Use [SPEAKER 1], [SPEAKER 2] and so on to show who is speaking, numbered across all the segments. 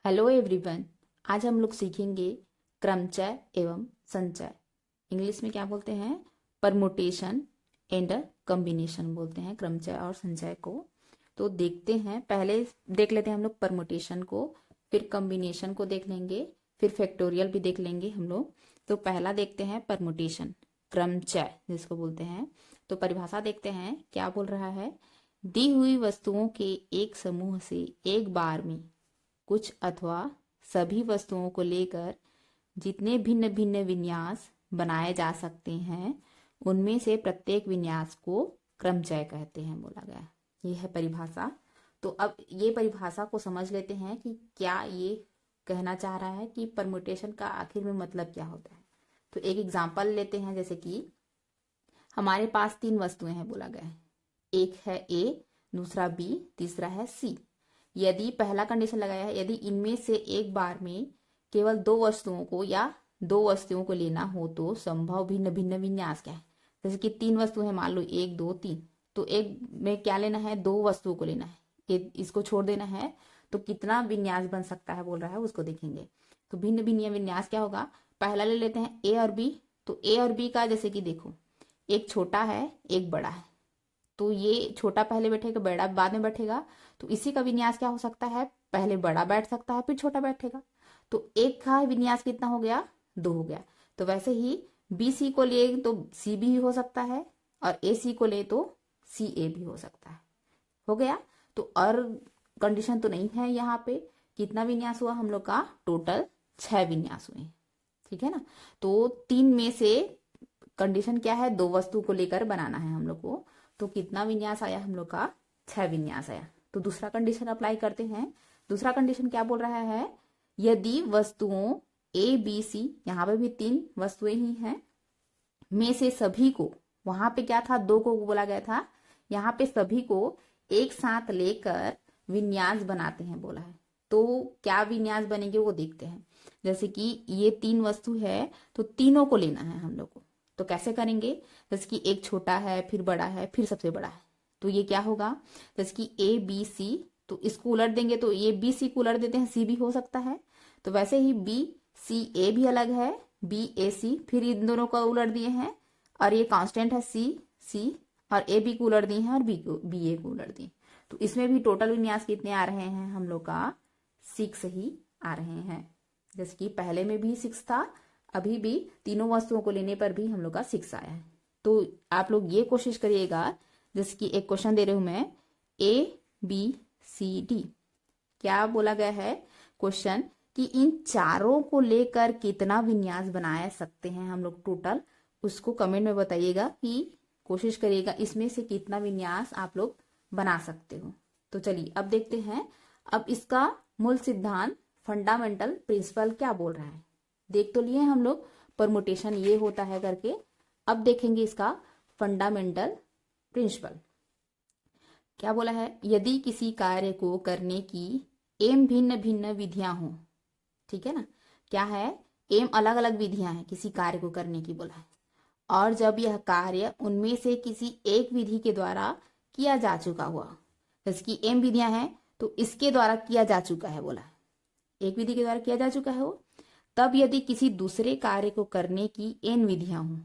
[SPEAKER 1] Hello everyone. आज हम लोग सीखेंगे क्रमचय एवं संचय। इंग्लिश में क्या बोलते हैं? परमुटेशन एंड कॉम्बिनेशन बोलते हैं क्रमचय और संचय को। तो देखते हैं, पहले देख लेते हैं हम लोग परमुटेशन को, फिर कॉम्बिनेशन को देख लेंगे, फिर फैक्टोरियल भी देख लेंगे हम लोग। तो पहला देखते हैं परमुटेशन, क्रमचय जिसको बोलते हैं। तो परिभाषा देखते हैं क्या बोल रहा है। दी हुई वस्तुओं के एक समूह से एक बार में कुछ अथवा सभी वस्तुओं को लेकर जितने भिन्न भिन्न विन्यास बनाए जा सकते हैं उनमें से प्रत्येक विन्यास को क्रमचय कहते हैं, बोला गया। ये है परिभाषा। तो अब ये परिभाषा को समझ लेते हैं कि क्या ये कहना चाह रहा है कि परम्यूटेशन का आखिर में मतलब क्या होता है। तो एक एग्जांपल लेते हैं, जैसे कि हमारे पास तीन वस्तुएं हैं बोला गया है। एक है ए, दूसरा बी, तीसरा है सी। यदि पहला कंडीशन लगाया है, यदि इनमें से एक बार में केवल दो वस्तुओं को या दो वस्तुओं को लेना हो तो संभव भिन्न भिन्न विन्यास क्या है। जैसे कि तीन वस्तु है, मान लो एक दो तीन, तो एक में क्या लेना है, दो वस्तुओं को लेना है, इसको छोड़ देना है, तो कितना विन्यास बन सकता है बोल रहा है, उसको देखेंगे। तो भिन्न भिन्न विन्यास क्या होगा। पहला ले लेते हैं ए और बी। तो ए और बी का जैसे कि देखो, एक छोटा है एक बड़ा है, तो ये छोटा पहले बैठेगा, बड़ा बाद में बैठेगा। तो इसी का विन्यास क्या हो सकता है, पहले बड़ा बैठ सकता है फिर छोटा बैठेगा। तो एक का विन्यास कितना हो गया, दो हो गया। तो वैसे ही बी सी को ले तो सी भी हो सकता है, और ए सी को ले तो सी ए भी हो सकता है। हो गया। तो और कंडीशन तो नहीं है यहाँ पे। कितना विन्यास हुआ हम लोग का, टोटल 6 विन्यास हुए। ठीक है ना। तो तीन में से कंडीशन क्या है, दो वस्तु को लेकर बनाना है हम लोग को। तो कितना विन्यास आया हम लोग का, 6 विन्यास आया। तो दूसरा कंडीशन अप्लाई करते हैं। दूसरा कंडीशन क्या बोल रहा है, यदि वस्तुओं ए बी सी, यहाँ पे भी तीन वस्तुएं ही हैं, में से सभी को, वहां पे क्या था, दो को बोला गया था, यहाँ पे सभी को एक साथ लेकर विन्यास बनाते हैं बोला है। तो क्या विन्यास बनेंगे वो देखते हैं। जैसे कि ये तीन वस्तु है, तो तीनों को लेना है हम लोग को। तो कैसे करेंगे, जैसे कि एक छोटा है फिर बड़ा है फिर सबसे बड़ा है, तो ये क्या होगा, जैसे कि ए बी सी, तो इसको उलट देंगे, तो ये बी सी को उलट देते हैं, सी भी हो सकता है। तो वैसे ही बी सी ए भी अलग है, बी ए सी, फिर इन दोनों को उलट दिए हैं, और ये कांस्टेंट है सी सी, और ए बी को उलट दिए हैं और बी ए को उलट दिए। तो इसमें भी टोटल विन्यास कितने आ रहे हैं हम लोग का, 6 ही आ रहे हैं। जैसे कि पहले में भी 6 था, अभी भी तीनों वस्तुओं को लेने पर भी हम लोग का 6 आया है। तो आप लोग ये कोशिश करिएगा, जैसे कि एक क्वेश्चन दे रही हूं मैं, ए बी सी डी, क्या बोला गया है क्वेश्चन, कि इन चारों को लेकर कितना विन्यास बना सकते हैं हम लोग टोटल, उसको कमेंट में बताइएगा, कि कोशिश करिएगा इसमें से कितना विन्यास आप लोग बना सकते हो। तो चलिए अब देखते हैं, अब इसका मूल सिद्धांत, फंडामेंटल प्रिंसिपल क्या बोल रहा है। देख तो लिए हम लोग परमुटेशन ये होता है करके, अब देखेंगे इसका फंडामेंटल प्रिंसिपल क्या बोला है। यदि किसी कार्य को करने की एम भिन्न भिन्न विधियां हो, ठीक है ना, क्या है, एम अलग अलग विधियां हैं किसी कार्य को करने की बोला है, और जब यह कार्य उनमें से किसी एक विधि के द्वारा किया जा चुका हुआ, जैसे कि एम विधियां हैं तो इसके द्वारा किया जा चुका है बोला है, एक विधि के द्वारा किया जा चुका है वो, तब यदि किसी दूसरे कार्य को करने की एन विधियां हों,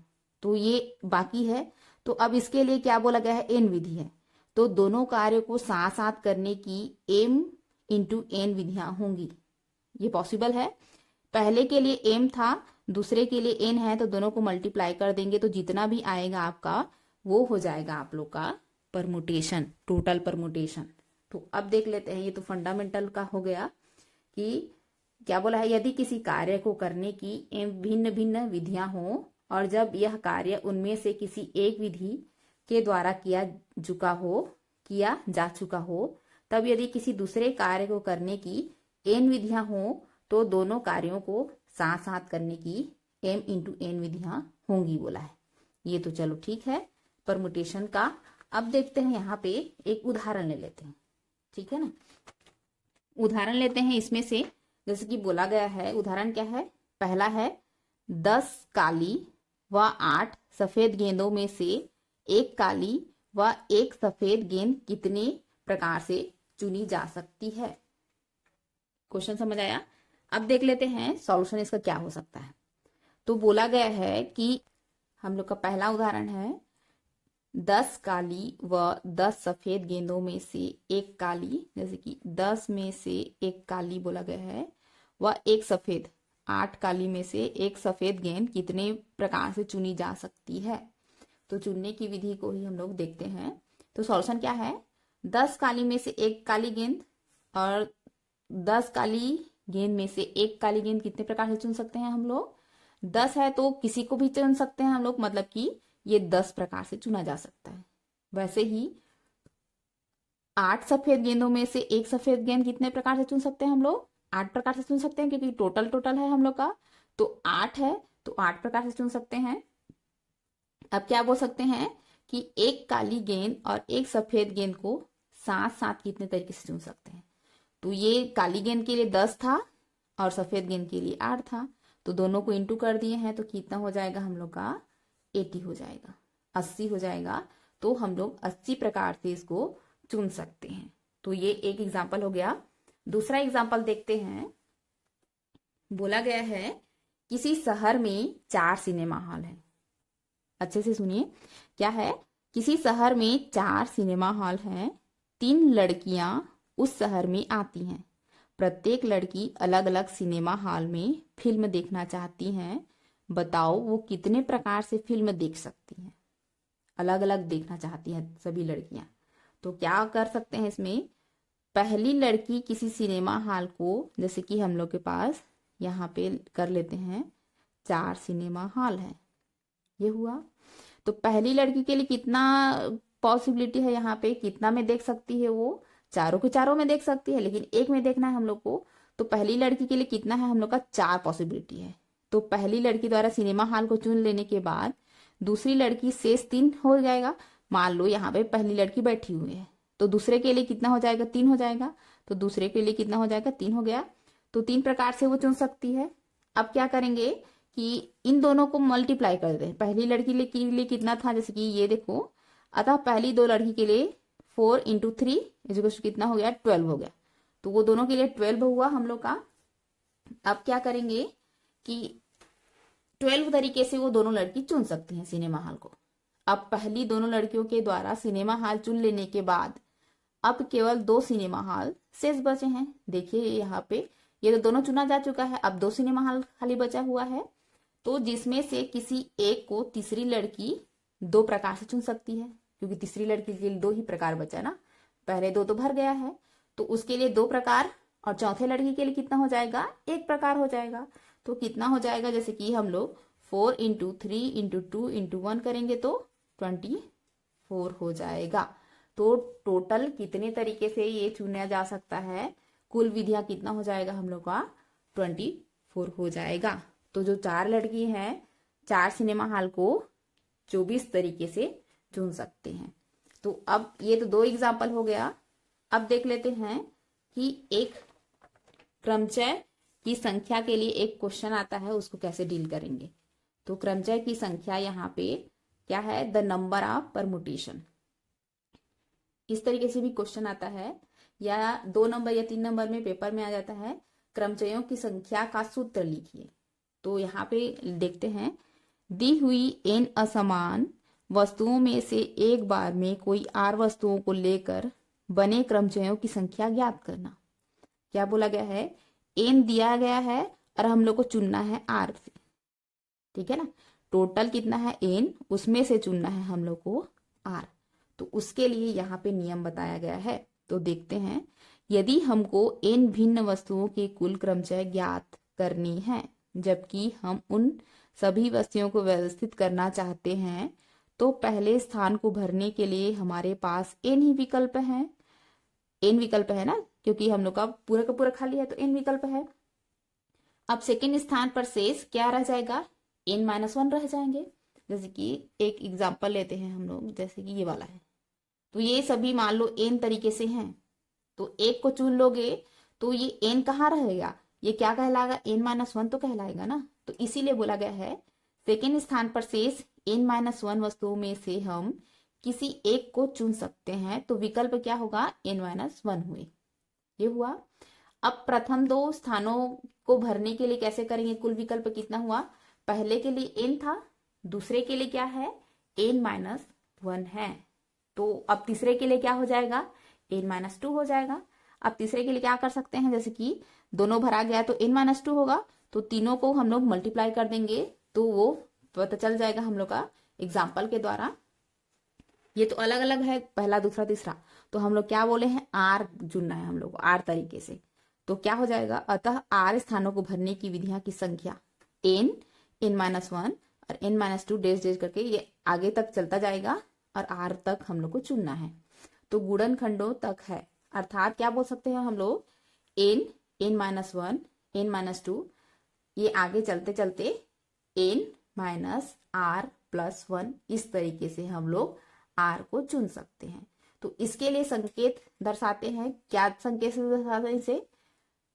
[SPEAKER 1] तो ये बाकी है, तो अब इसके लिए क्या बोला गया है, एन विधि है, तो दोनों कार्यों को साथ साथ करने की एम इंटू एन विधियां होंगी। ये पॉसिबल है। पहले के लिए एम था, दूसरे के लिए एन है, तो दोनों को मल्टीप्लाई कर देंगे, तो जितना भी आएगा आपका वो हो जाएगा आप लोग का परमुटेशन, टोटल परमुटेशन। तो अब देख लेते हैं, ये तो फंडामेंटल का हो गया कि क्या बोला है, यदि किसी कार्य को करने की भिन्न भिन्न विधियां हों, और जब यह कार्य उनमें से किसी एक विधि के द्वारा किया जा चुका हो, तब यदि किसी दूसरे कार्य को करने की एन विधियां हों, तो दोनों कार्यों को साथ साथ करने की एम इंटू एन विधियां होंगी बोला है। ये तो चलो ठीक है परमुटेशन का। अब देखते हैं, यहाँ पे एक उदाहरण ले लेते हैं, ठीक है ना। उदाहरण लेते हैं इसमें से, जैसे कि बोला गया है, उदाहरण क्या है, पहला है 10 काली व 8 सफेद गेंदों में से एक काली व एक सफेद गेंद कितने प्रकार से चुनी जा सकती है। क्वेश्चन समझ आया। अब देख लेते हैं सॉल्यूशन इसका क्या हो सकता है। तो बोला गया है कि हम लोग का पहला उदाहरण है 10 काली व 10 सफेद गेंदों में से एक काली, जैसे कि 10 में से एक काली बोला गया है, व एक सफेद, 8 काली में से एक सफेद गेंद कितने प्रकार से चुनी जा सकती है। तो चुनने की विधि को ही हम लोग देखते हैं। तो सॉल्यूशन क्या है, 10 काली में से एक काली गेंद और 10 काली गेंद में से एक काली गेंद कितने प्रकार से चुन सकते हैं हम लोग। 10 है तो किसी को भी चुन सकते हैं हम लोग, मतलब कि ये 10 प्रकार से चुना जा सकता है। वैसे ही 8 सफेद गेंदों में से एक सफेद गेंद कितने प्रकार से चुन सकते हैं हम लोग, 8 प्रकार से चुन सकते हैं, क्योंकि टोटल है हम लोग का, तो 8 है तो 8 प्रकार से चुन सकते हैं। अब क्या बोल सकते हैं कि एक काली गेंद और एक सफेद गेंद को साथ साथ कितने तरीके से चुन सकते हैं। तो ये काली गेंद के लिए 10 था और सफेद गेंद के लिए 8 था, तो दोनों को इंटू कर दिए हैं, तो कितना हो जाएगा हम लोग का 80 हो जाएगा, 80 हो जाएगा। तो हम लोग 80 प्रकार से इसको चुन सकते हैं। तो ये एक एग्जाम्पल हो गया। दूसरा एग्जाम्पल देखते हैं। बोला गया है किसी शहर में 4 सिनेमा हॉल है। अच्छे से सुनिए, क्या है, किसी शहर में 4 सिनेमा हॉल हैं। 3 लड़कियां उस शहर में आती हैं। प्रत्येक लड़की अलग अलग सिनेमा हॉल में फिल्म देखना चाहती हैं। बताओ वो कितने प्रकार से फिल्म देख सकती हैं। अलग अलग देखना चाहती हैं सभी लड़कियां। तो क्या कर सकते हैं इसमें, पहली लड़की किसी सिनेमा हॉल को, जैसे कि हम लोग के पास यहाँ पे कर लेते हैं 4 सिनेमा हॉल है, ये हुआ। तो पहली लड़की के लिए कितना पॉसिबिलिटी है यहाँ पे, कितना में देख सकती है वो, चारों के चारों में देख सकती है, लेकिन एक में देखना है हम लोग को। तो पहली लड़की के लिए कितना है हम लोग का, 4 पॉसिबिलिटी है। तो पहली लड़की द्वारा सिनेमा हॉल को चुन लेने के बाद दूसरी लड़की शेष 3 हो जाएगा। मान लो यहाँ पे पहली लड़की बैठी हुई है, तो दूसरे के लिए कितना हो जाएगा, 3 हो जाएगा। तो दूसरे के लिए कितना हो जाएगा, 3 हो गया। तो 3 प्रकार से वो चुन सकती है। अब क्या करेंगे कि इन दोनों को मल्टीप्लाई कर दें। पहली लड़की के लिए कितना था, जैसे कि ये देखो, अतः पहली 2 लड़की के लिए 4 × 3 इज कितना हो गया, 12 हो गया। तो वो दोनों के लिए 12 हुआ हम लोग का। अब क्या करेंगे कि 12 तरीके से वो दोनों लड़की चुन सकती हैं सिनेमा हॉल को। अब पहली दोनों लड़कियों के द्वारा सिनेमा हॉल चुन लेने के बाद अब केवल 2 सिनेमा हॉल शेष बचे हैं। देखिए यहाँ पे ये तो दोनों चुना जा चुका है, अब 2 सिनेमा हॉल खाली बचा हुआ है। तो जिसमें से किसी एक को तीसरी लड़की 2 प्रकार से चुन सकती है, क्योंकि तीसरी लड़की के लिए 2 ही प्रकार बचा ना, पहले 2 तो भर गया है, तो उसके लिए 2 प्रकार, और चौथे लड़की के लिए कितना हो जाएगा, 1 प्रकार हो जाएगा। तो कितना हो जाएगा, जैसे कि हम लोग 4 × 3 × 2 × 1 करेंगे तो 24 हो जाएगा। तो टोटल कितने तरीके से ये चुना जा सकता है, कुल विधियां कितना हो जाएगा हम लोग का, 24 हो जाएगा। तो जो 4 लड़की हैं 4 सिनेमा हॉल को 24 तरीके से चुन सकते हैं। तो अब ये तो 2 एग्जाम्पल हो गया। अब देख लेते हैं कि एक क्रमचय की संख्या के लिए एक क्वेश्चन आता है, उसको कैसे डील करेंगे। तो क्रमचय की संख्या यहाँ पे क्या है, द नंबर ऑफ परमुटेशन। इस तरीके से भी क्वेश्चन आता है, या 2 नंबर या 3 नंबर में पेपर में आ जाता है, क्रमचयों की संख्या का सूत्र लिखिए। तो यहाँ पे देखते हैं, दी हुई n असमान वस्तुओं में से एक बार में कोई r वस्तुओं को लेकर बने क्रमचयों की संख्या ज्ञात करना। क्या बोला गया है, n दिया गया है और हम लोग को चुनना है r से, ठीक है ना। टोटल कितना है n, उसमें से चुनना है हम लोग को r। तो उसके लिए यहाँ पे नियम बताया गया है। तो देखते हैं, यदि हमको n भिन्न वस्तुओं के कुल क्रमचय ज्ञात करनी है, जबकि हम उन सभी वस्तुओं को व्यवस्थित करना चाहते हैं, तो पहले स्थान को भरने के लिए हमारे पास n ही विकल्प है। n विकल्प है ना, क्योंकि हम लोग का पूरा खाली है, तो n विकल्प है। अब सेकेंड स्थान पर शेष क्या रह जाएगा, n-1 रह जाएंगे। जैसे कि एक एग्जाम्पल लेते हैं हम लोग, जैसे कि ये वाला है, तो ये सभी मान लो n तरीके से हैं, तो एक को चुन लोगे तो ये n कहाँ रहेगा, ये क्या कहलाएगा, n-1 तो कहलाएगा ना। तो इसीलिए बोला गया है सेकेंड स्थान पर शेष n-1 वस्तुओं में से हम किसी एक को चुन सकते हैं। तो विकल्प क्या होगा, n-1 हुए, ये हुआ। अब प्रथम दो स्थानों को भरने के लिए कैसे करेंगे, कुल विकल्प कितना हुआ, पहले के लिए n था, दूसरे के लिए क्या है, n-1 है, तो अब तीसरे के लिए क्या हो जाएगा, n-2 हो जाएगा। अब तीसरे के लिए क्या कर सकते हैं, जैसे कि दोनों भरा गया तो n-2 होगा, तो तीनों को हम लोग मल्टीप्लाई कर देंगे तो वो पता चल जाएगा हम लोग का एग्जाम्पल के द्वारा। ये तो अलग अलग है, पहला दूसरा तीसरा, तो हम लोग क्या बोले हैं, आर चुनना है हम लोग को आर तरीके से। तो क्या हो जाएगा, अतः आर स्थानों को भरने की विधियां की संख्या n-1 और n-2 डेज डेज करके ये आगे तक चलता जाएगा और आर तक हम लोग को चुनना है। तो गुणनखंडों तक है, अर्थात क्या बोल सकते हैं हम लोग, n-1 n-2 ये आगे चलते चलते n-r+1 इस तरीके से हम लोग r को चुन सकते हैं। तो इसके लिए संकेत दर्शाते हैं, क्या संकेत से दर्शाते हैं इसे,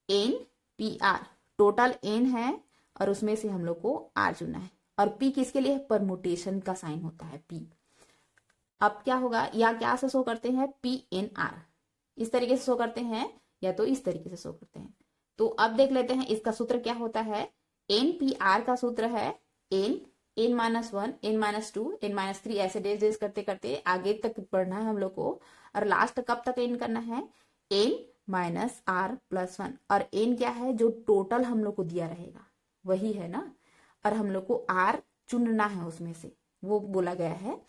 [SPEAKER 1] n-p-r, टोटल n है और उसमें से हम लोग को r चुनना है, और p किसके लिए, परमुटेशन का साइन होता है p। अब क्या होगा, या क्या से शो करते हैं, p-n-r, इस तरीके से शो करते हैं या तो इस तरीके से शो करते हैं। तो अब देख लेते हैं इसका सूत्र क्या होता है, n-p-r का सूत्र है n-1 n-2 n-3 ऐसे डेज डेज करते करते आगे तक बढ़ना है हम लोग को, और लास्ट कब तक n करना है, n-r+1, और n क्या है, जो टोटल हम लोग को दिया रहेगा वही है ना, और हम लोग को r चुनना है उसमें से, वो बोला गया है।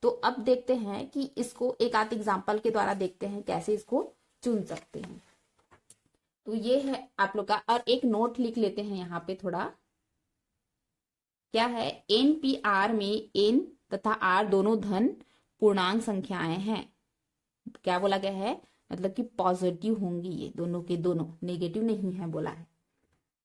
[SPEAKER 1] तो अब देखते हैं कि इसको एक आध एग्जाम्पल के द्वारा देखते हैं कैसे इसको चुन सकते हैं। तो ये है आप लोग का, और एक नोट लिख लेते हैं यहाँ पे थोड़ा, क्या है, n-p-r में n तथा r दोनों धन पूर्णांक संख्याएं हैं। क्या बोला गया है, मतलब कि पॉजिटिव होंगी, ये दोनों के दोनों नेगेटिव नहीं है बोला है।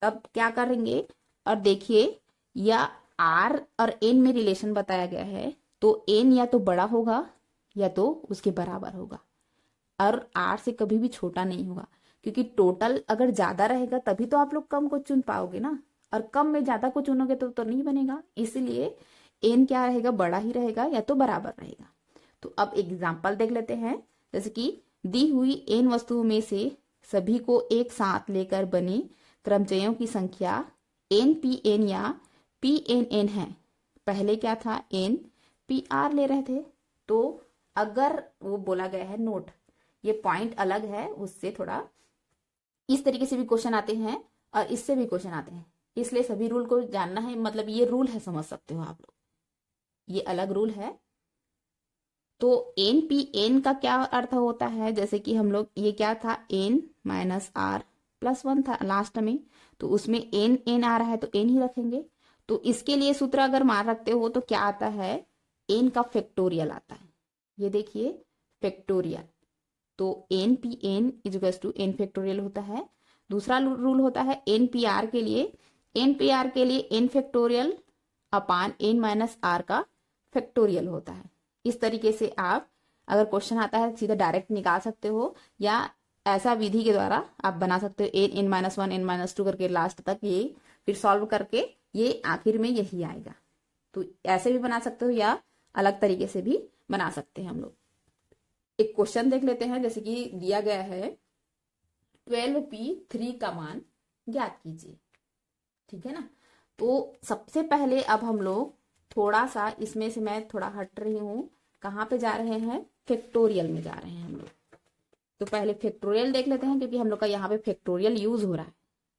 [SPEAKER 1] तब क्या करेंगे, और देखिए या r और n में रिलेशन बताया गया है, तो n या तो बड़ा होगा या तो उसके बराबर होगा, और r से कभी भी छोटा नहीं होगा, क्योंकि टोटल अगर ज्यादा रहेगा तभी तो आप लोग कम को चुन पाओगे ना, और कम में ज्यादा को चुनोगे तो नहीं बनेगा, इसलिए n क्या रहेगा, बड़ा ही रहेगा या तो बराबर रहेगा। तो अब एग्जाम्पल देख लेते हैं, जैसे कि दी हुई n वस्तुओं में से सभी को एक साथ लेकर बने क्रमचयों की संख्या n-p-n या p-n-n है। पहले क्या था, n-p-r ले रहे थे, तो अगर वो बोला गया है नोट, ये पॉइंट अलग है उससे, थोड़ा इस तरीके से भी क्वेश्चन आते हैं और इससे भी क्वेश्चन आते हैं, इसलिए सभी रूल को जानना है, मतलब ये रूल है, समझ सकते हो आप लोग, ये अलग रूल है। तो n-p-n का क्या अर्थ होता है, जैसे कि हम लोग ये क्या था, n-r+1 था लास्ट में, तो उसमें n आ रहा है तो n ही रखेंगे। तो इसके लिए सूत्र अगर मान रखते हो तो क्या आता है, n का फैक्टोरियल आता है, ये देखिए फैक्टोरियल, तो n-p-n = n फैक्टोरियल होता है। दूसरा रूल होता है n-p-r के लिए, n-p-r के लिए n फैक्टोरियल अपान n-r का फैक्टोरियल होता है। इस तरीके से आप अगर क्वेश्चन आता है सीधा डायरेक्ट निकाल सकते हो, या ऐसा विधि के द्वारा आप बना सकते हो, n-1 n-2 करके लास्ट तक, ये फिर सॉल्व करके ये आखिर में यही आएगा। तो ऐसे भी बना सकते हो या अलग तरीके से भी बना सकते हैं हम लोग। एक क्वेश्चन देख लेते हैं, जैसे कि दिया गया है 12p3 का मान ज्ञात कीजिए, ठीक है ना। तो सबसे पहले अब हम लोग थोड़ा सा इसमें से मैं थोड़ा हट रही हूँ, कहाँ पे जा रहे हैं, फैक्टोरियल में जा रहे हैं हम लोग। तो पहले फैक्टोरियल देख लेते हैं, क्योंकि हम लोग का यहाँ पे फैक्टोरियल यूज हो रहा है,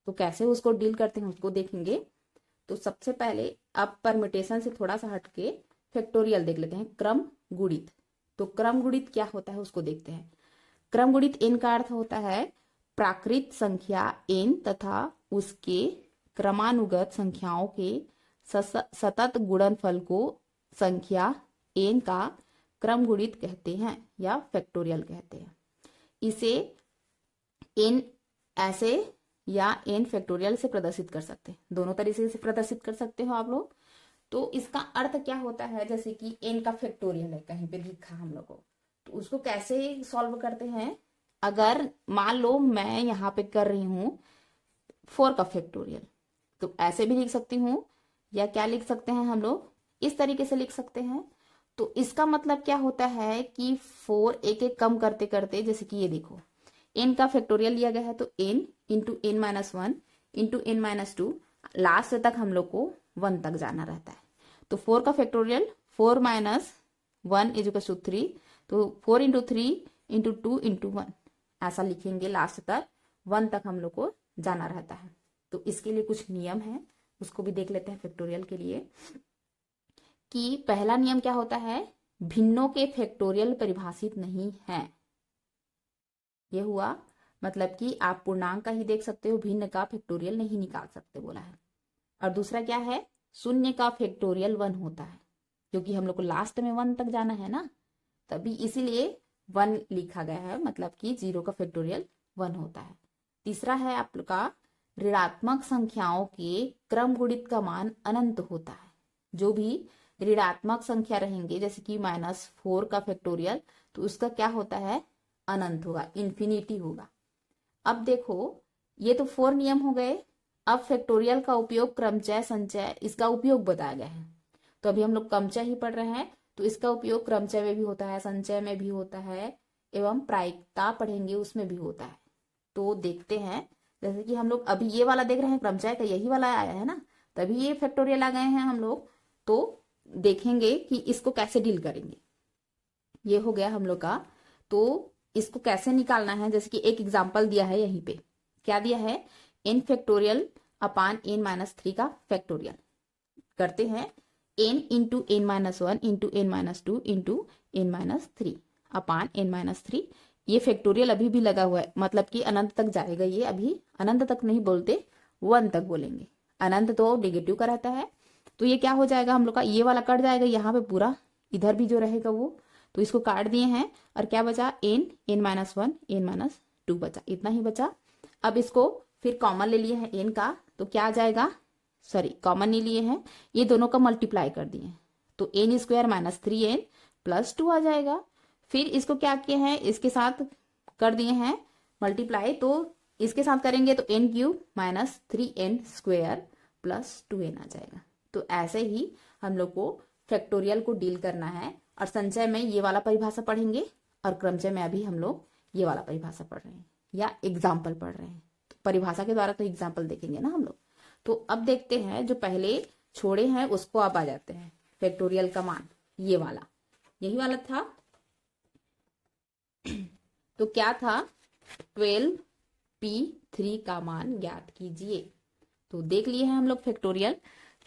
[SPEAKER 1] तो कैसे उसको डील करते हैं उसको देखेंगे। तो सबसे पहले अब परम्यूटेशन से थोड़ा सा हटके फैक्टोरियल देख लेते हैं, क्रम गुणित। तो क्रम गुणित क्या होता है उसको देखते हैं। क्रम गुणित n का अर्थ होता है प्राकृत संख्या n तथा उसके क्रमानुगत संख्याओं के सतत गुणनफल को संख्या n का क्रम गुणित कहते हैं या फैक्टोरियल कहते हैं। इसे n ऐसे या n फैक्टोरियल से प्रदर्शित कर सकते हैं, दोनों तरीके से प्रदर्शित कर सकते हो आप लोग। तो इसका अर्थ क्या होता है, जैसे कि n का फैक्टोरियल है कहीं पे लिखा हम लोग को, तो उसको कैसे सॉल्व करते हैं। अगर मान लो मैं यहाँ पे कर रही हूँ 4 का फैक्टोरियल, तो ऐसे भी लिख सकती हूँ, या क्या लिख सकते हैं हम लोग, इस तरीके से लिख सकते हैं। तो इसका मतलब क्या होता है कि 4 एक एक कम करते करते, जैसे कि ये देखो n का फैक्टोरियल लिया गया है तो n into n minus one into n minus two, last तक हम लोग को 1 तक जाना रहता है। तो 4 का factorial 4 minus 1 is equal to 3, तो 4 इंटू 3 इंटू 2 इंटू 1 ऐसा लिखेंगे, लास्ट तक 1 तक हम लोग को जाना रहता है। तो इसके लिए कुछ नियम है, उसको भी देख लेते हैं फैक्टोरियल के लिए। कि पहला नियम क्या होता है, भिन्नों के फैक्टोरियल परिभाषित नहीं है। ये हुआ मतलब कि आप पूर्णांक का ही देख सकते हो, भिन्न का फैक्टोरियल नहीं निकाल सकते बोला है। और दूसरा क्या है, शून्य का फैक्टोरियल 1 होता है, क्योंकि हम लोग को लास्ट में 1 तक जाना है ना, तभी इसीलिए 1 लिखा गया है, मतलब कि 0 का फैक्टोरियल 1 होता है। तीसरा है आप लोग का, ऋणात्मक संख्याओं के क्रम गुणित का मान अनंत होता है। जो भी ऋणात्मक संख्या रहेंगे, जैसे कि -4 का फैक्टोरियल, तो उसका क्या होता है, अनंत होगा, इन्फिनिटी होगा। अब देखो, ये तो 4 नियम हो गए। अब फैक्टोरियल का उपयोग क्रमचय संचय, इसका उपयोग बताया गया है। तो अभी हम लोग क्रमचय ही पढ़ रहे हैं, तो इसका उपयोग क्रमचय में भी होता है, संचय में भी होता है, एवं प्रायिकता पढ़ेंगे उसमें भी होता है। तो देखते हैं, जैसे कि हम लोग अभी ये वाला देख रहे हैं, क्रमचय का यही वाला आया है ना, तभी ये फैक्टोरियल आ गए हैं हम लोग। तो देखेंगे कि इसको कैसे डील करेंगे। ये हो गया हम लोग का। तो इसको कैसे निकालना है, जैसे कि एक एग्जाम्पल दिया है यहीं पे, क्या दिया है, n factorial upon n minus 3 का फैक्टोरियल करते हैं, n into n minus 1 into n minus 2 into n minus 3 upon n minus 3। ये फैक्टोरियल अभी भी लगा हुआ है, मतलब कि अनंत तक जाएगा ये, अभी अनंत तक नहीं बोलते, 1 तक बोलेंगे। अनंत तो नेगेटिव का रहता है, तो ये क्या हो जाएगा हम लोग का, ये वाला कट जाएगा यहाँ पे पूरा, इधर भी जो रहेगा वो, तो इसको काट दिए हैं, और क्या बचा, एन माइनस 1 एन माइनस 2 बचा, इतना ही बचा। अब इसको फिर कॉमन ले लिए हैं एन का, तो क्या आ जाएगा, सॉरी कॉमन नहीं लिए हैं, ये दोनों का मल्टीप्लाई कर दिए, तो n square minus 3n plus 2 आ जाएगा। फिर इसको क्या किए हैं, इसके साथ कर दिए हैं मल्टीप्लाई, तो इसके साथ करेंगे तो n cube minus 3n square plus 2n आ जाएगा। तो ऐसे ही हम लोग को फैक्टोरियल को डील करना है। और संचय में ये वाला परिभाषा पढ़ेंगे, और क्रमचय में अभी हम लोग ये वाला परिभाषा पढ़ रहे हैं या एग्जाम्पल पढ़ रहे हैं। तो परिभाषा के द्वारा तो एग्जाम्पल देखेंगे ना हम लोग। तो अब देखते हैं, जो पहले छोड़े हैं उसको अब आ जाते हैं, फैक्टोरियल का मान ये वाला, यही वाला था। तो क्या था, 12p3 का मान ज्ञात कीजिए। तो देख लिए हैं हम लोग फैक्टोरियल।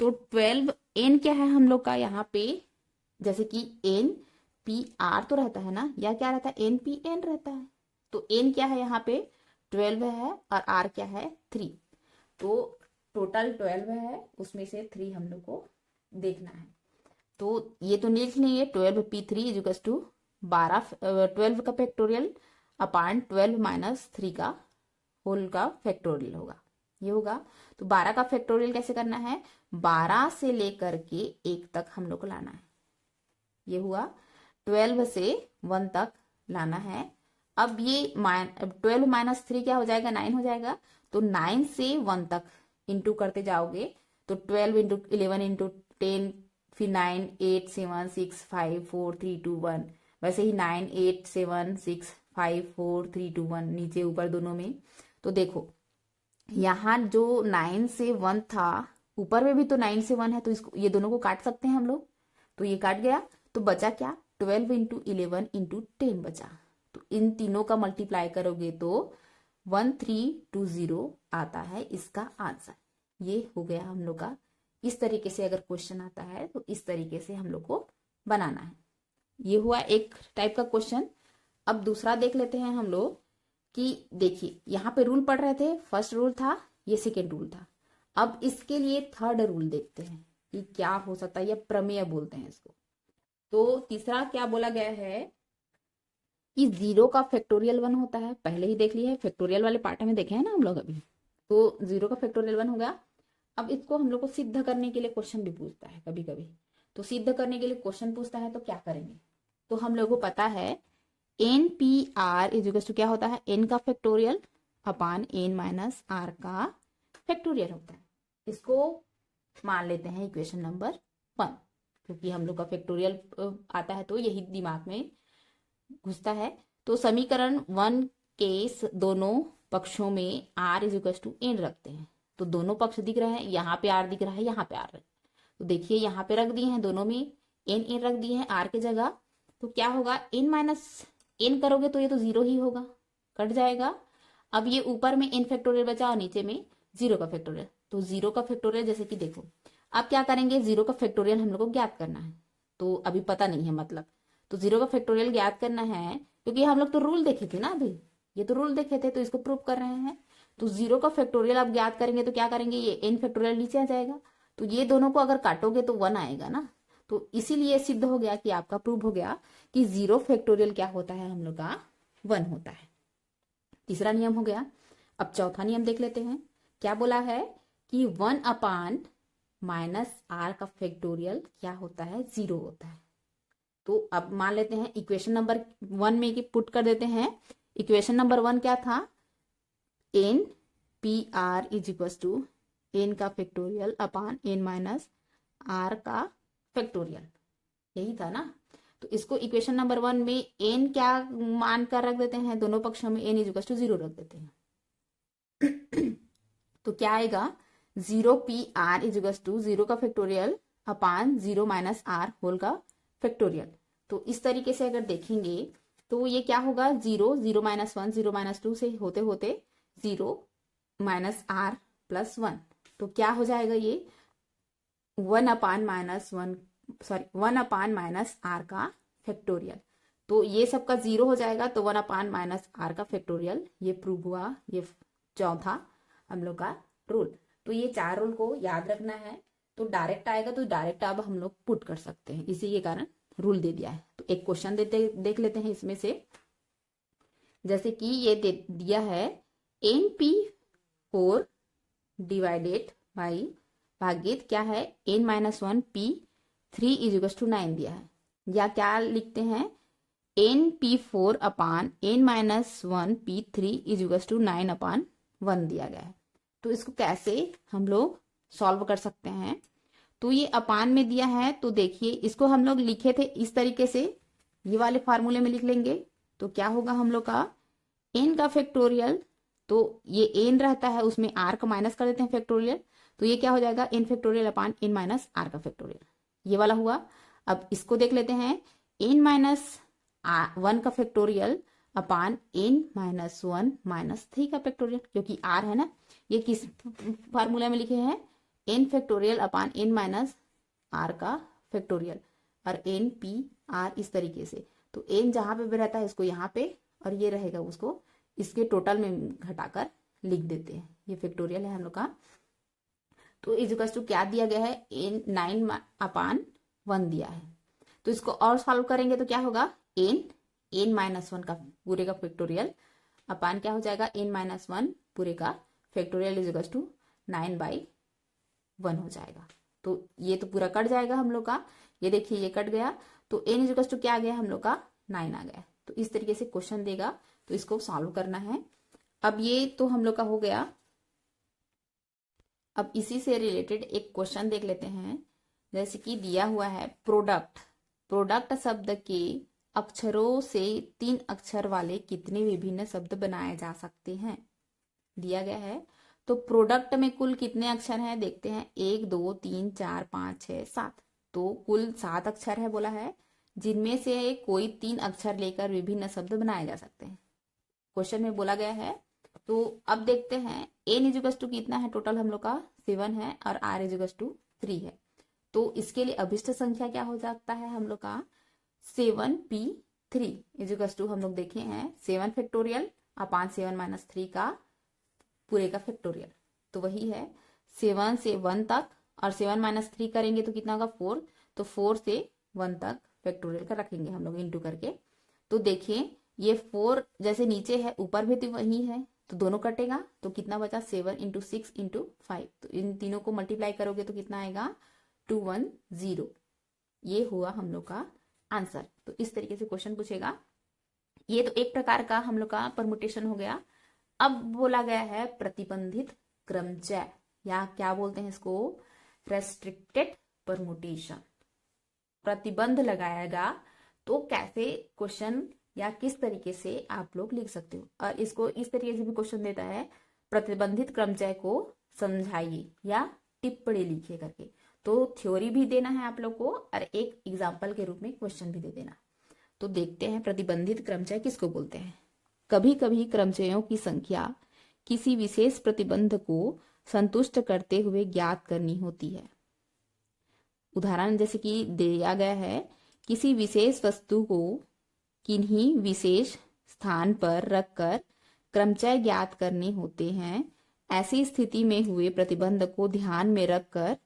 [SPEAKER 1] तो 12n क्या है हम लोग का यहाँ पे, जैसे कि NPR तो रहता है ना, या क्या रहता है, NPN रहता है। तो n क्या है यहाँ पे 12 है, और r क्या है 3। तो टोटल 12 है, उसमें से 3 हम लोग को देखना है। तो ये तो लिख लेंगे, 12p3 इज इक्वल टू 12 का फैक्टोरियल अपान 12 माइनस 3 का होल का फैक्टोरियल होगा, ये होगा। तो 12 का फैक्टोरियल कैसे करना है, 12 से लेकर के 1 तक हम लोग को लाना है, ये हुआ। 12 से 1 तक लाना है। अब ये 12 माइनस 3 क्या हो जाएगा, 9 हो जाएगा। तो 9 से 1 तक इंटू करते जाओगे, तो 12 इंटू 11 इंटू 10, फिर 9 8 7 6 5 4 3 2 1, वैसे ही 9 8 7 6 5 4 3 2 1, नीचे ऊपर दोनों में। तो देखो यहाँ जो 9 से 1 था, ऊपर में भी तो 9 से 1 है, तो इसको ये दोनों को काट सकते हैं हम लोग। तो ये काट गया, तो बचा क्या, 12 इंटू 11 इंटू 10 बचा। तो इन तीनों का मल्टीप्लाई करोगे तो 1320 आता है इसका आंसर। ये हो गया हम लोग का। इस तरीके से अगर क्वेश्चन आता है तो इस तरीके से हम लोग को बनाना है। ये हुआ एक टाइप का क्वेश्चन। अब दूसरा देख लेते हैं हम लोग कि देखिए यहाँ पे रूल पढ़ रहे थे, फर्स्ट रूल था, ये सेकेंड रूल था। अब इसके लिए थर्ड रूल देखते हैं कि क्या हो सकता है, या प्रमेय बोलते हैं इसको। तो तीसरा क्या बोला गया है कि 0 का फैक्टोरियल 1 होता है, पहले ही देख लिया है, फैक्टोरियल वाले पार्ट में देखे हैं ना हम लोग अभी। तो 0 का फैक्टोरियल 1 हो गया। अब इसको हम लोग को सिद्ध करने के लिए क्वेश्चन भी पूछता है कभी कभी। तो सिद्ध करने के लिए क्वेश्चन पूछता है तो क्या करेंगे, तो हम लोग को पता है NPR इज इक्वल टू क्या होता है, n का factorial upon n minus r का फैक्टोरियल होता है। इसको मान लेते हैं इक्वेशन नंबर 1, क्योंकि हम लोग का फैक्टोरियल आता है तो यही दिमाग में घुसता है। तो समीकरण 1 के दोनों पक्षों में r is equal to n रखते हैं। तो दोनों पक्ष दिख रहे हैं, यहाँ पे r दिख रहा है, यहाँ पे r है। तो देखिए यहाँ पे रख दिए हैं, दोनों में n रख दिए हैं r के जगह। तो क्या होगा, n माइनस n करोगे तो ये तो 0 ही होगा, कट जाएगा। अब ये ऊपर में n फैक्टोरियल बचा और नीचे में 0 का फैक्टोरियल। तो 0 का फैक्टोरियल जैसे कि देखो, अब क्या करेंगे, 0 का फैक्टोरियल हम लोग को ज्ञात करना है। तो अभी पता नहीं है मतलब, तो 0 का फैक्टोरियल ज्ञात करना है, क्योंकि हम लोग तो रूल देखे थे ना अभी, ये तो रूल देखे थे, तो इसको प्रूव कर रहे हैं। तो 0 का फैक्टोरियल आप ज्ञात करेंगे तो क्या करेंगे, ये n फैक्टोरियल नीचे आ जाएगा। तो ये दोनों को अगर काटोगे तो 1 आएगा ना। तो इसीलिए सिद्ध हो गया कि आपका प्रूव हो गया कि 0 फैक्टोरियल क्या होता है, हम लोग का 1 होता है। तीसरा नियम हो गया। अब चौथा नियम देख लेते हैं। क्या बोला है कि 1 अपान माइनस आर का फैक्टोरियल क्या होता है, 0 होता है। तो अब मान लेते हैं इक्वेशन नंबर 1 में पुट कर देते हैं। इक्वेशन नंबर 1 क्या था, N P R is equal to N का factorial upon N minus are का फैक्टोरियल, यही था ना। तो इसको इक्वेशन नंबर 1 में एन क्या मान कर रख देते हैं, दोनों पक्षों में एन इज इक्वल टू 0 रख देते हैं। तो क्या आएगा, 0 P are is equal to 0 का factorial upon 0 minus r whole का फैक्टोरियल। तो इस तरीके से अगर देखेंगे तो ये क्या होगा, 0 0 माइनस 1 0 माइनस 2 से होते होते 0 माइनस आर प्लस 1। तो क्या हो जाएगा, ये 1 अपान माइनस आर का फैक्टोरियल। तो ये सबका 0 हो जाएगा, तो 1 अपान माइनस आर का फैक्टोरियल, ये प्रूव हुआ, ये चौथा हम लोग का रूल। तो ये 4 रूल को याद रखना है। तो डायरेक्ट आएगा तो डायरेक्ट अब हम लोग पुट कर सकते हैं, इसी के कारण रूल दे दिया है। तो एक क्वेश्चन देख लेते हैं इसमें से। जैसे कि ये दे दिया है NP4 डिवाइडेड बाई भागित क्या है n-1 P3 is equal to 9 दिया है। या क्या लिखते हैं, NP4 upon n-1 P3 is equal to 9 upon 1 दिया गया है। तो इसको कैसे हम लोग सॉल्व कर सकते हैं। तो ये अपान में दिया है, तो देखिए इसको हम लोग लिखे थे इस तरीके से, ये वाले फार्मूले में लिख लेंगे। तो क्या होगा हम लोग का n का फैक्टोरियल, तो ये n रहता है उसमें r का माइनस कर देते हैं फैक्टोरियल। तो ये क्या हो जाएगा, n factorial upon n minus are का फैक्टोरियल, ये वाला हुआ। अब इसको देख लेते हैं, n माइनस 1 का factorial upon n minus 1 minus 3 का फैक्टोरियल, क्योंकि r है ना। ये किस फार्मूला में लिखे हैं, n factorial upon n minus are का फैक्टोरियल, और n p r इस तरीके से। तो n जहां पे भी रहता है इसको यहाँ पे, और ये रहेगा उसको इसके टोटल में घटाकर लिख देते हैं। ये फैक्टोरियल है हम लोग का। तो इज इक्वल टू क्या दिया गया है, n 9 अपान 1 दिया है। तो इसको और सॉल्व करेंगे तो क्या होगा, n माइनस 1 का पूरे का फैक्टोरियल अपान क्या हो जाएगा, n माइनस 1 पूरे का फैक्टोरियल इज इक्वल टू 9/1 हो जाएगा। तो ये तो पूरा कट जाएगा हम लोग का, ये देखिए ये कट गया। तो n इज इक्वल टू क्या आ गया हम लोग का, 9 आ गया। तो इस तरीके से क्वेश्चन देगा, तो इसको सॉल्व करना है। अब ये तो हम लोग का हो गया। अब इसी से रिलेटेड एक क्वेश्चन देख लेते हैं। जैसे कि दिया हुआ है प्रोडक्ट शब्द के अक्षरों से 3 अक्षर वाले कितने विभिन्न शब्द बनाए जा सकते हैं, दिया गया है। तो प्रोडक्ट में कुल कितने अक्षर हैं देखते हैं, 1 2 3 4 5 6 7। तो कुल 7 अक्षर है बोला है, जिनमें से कोई 3 अक्षर लेकर विभिन्न शब्द बनाए जा सकते हैं, क्वेश्चन में बोला गया है। तो अब देखते हैं n इजिकल्स टू कितना है, टोटल हम लोग का 7 है, और r इजिकल्स टू 3 है। तो इसके लिए अभिष्ट संख्या क्या हो जाता है हम लोग का, 7p3 इजिकल्स टू हम लोग देखे हैं 7 फैक्टोरियल अपान 7 माइनस 3 का पूरे का फैक्टोरियल। तो वही है 7 से 1 तक, और 7 माइनस 3 करेंगे तो कितना होगा 4। तो 4 से 1 तक फैक्टोरियल का रखेंगे हम लोग इंटू करके। तो देखिए ये 4 जैसे नीचे है ऊपर भी तो वही है, तो दोनों कटेगा। तो कितना बचा 7 इंटू 6 इंटू 5। तो इन तीनों को मल्टीप्लाई करोगे तो कितना आएगा 210। ये हुआ हम लोग का आंसर। तो इस तरीके से क्वेश्चन पूछेगा। ये तो एक प्रकार का हम लोग का परमुटेशन हो गया। अब बोला गया है प्रतिबंधित क्रमचय, या क्या बोलते हैं इसको, रेस्ट्रिक्टेड परमुटेशन। प्रतिबंध लगाएगा तो कैसे क्वेश्चन या किस तरीके से आप लोग लिख सकते हो। और इसको इस तरीके से भी क्वेश्चन देता है, प्रतिबंधित क्रमचय को समझाइए या टिप्पणी लिखिए करके। तो थ्योरी भी देना है आप लोग को और एक एग्जाम्पल के रूप में क्वेश्चन भी दे देना। तो देखते हैं प्रतिबंधित क्रमचय किसको बोलते हैं। कभी कभी क्रमचयों की संख्या किसी विशेष प्रतिबंध को संतुष्ट करते हुए ज्ञात करनी होती है। उदाहरण जैसे कि दिया गया है, किसी विशेष वस्तु को किन्हीं विशेष स्थान पर रखकर क्रमचय ज्ञात करने होते हैं। ऐसी स्थिति में हुए प्रतिबंध को ध्यान में रखकर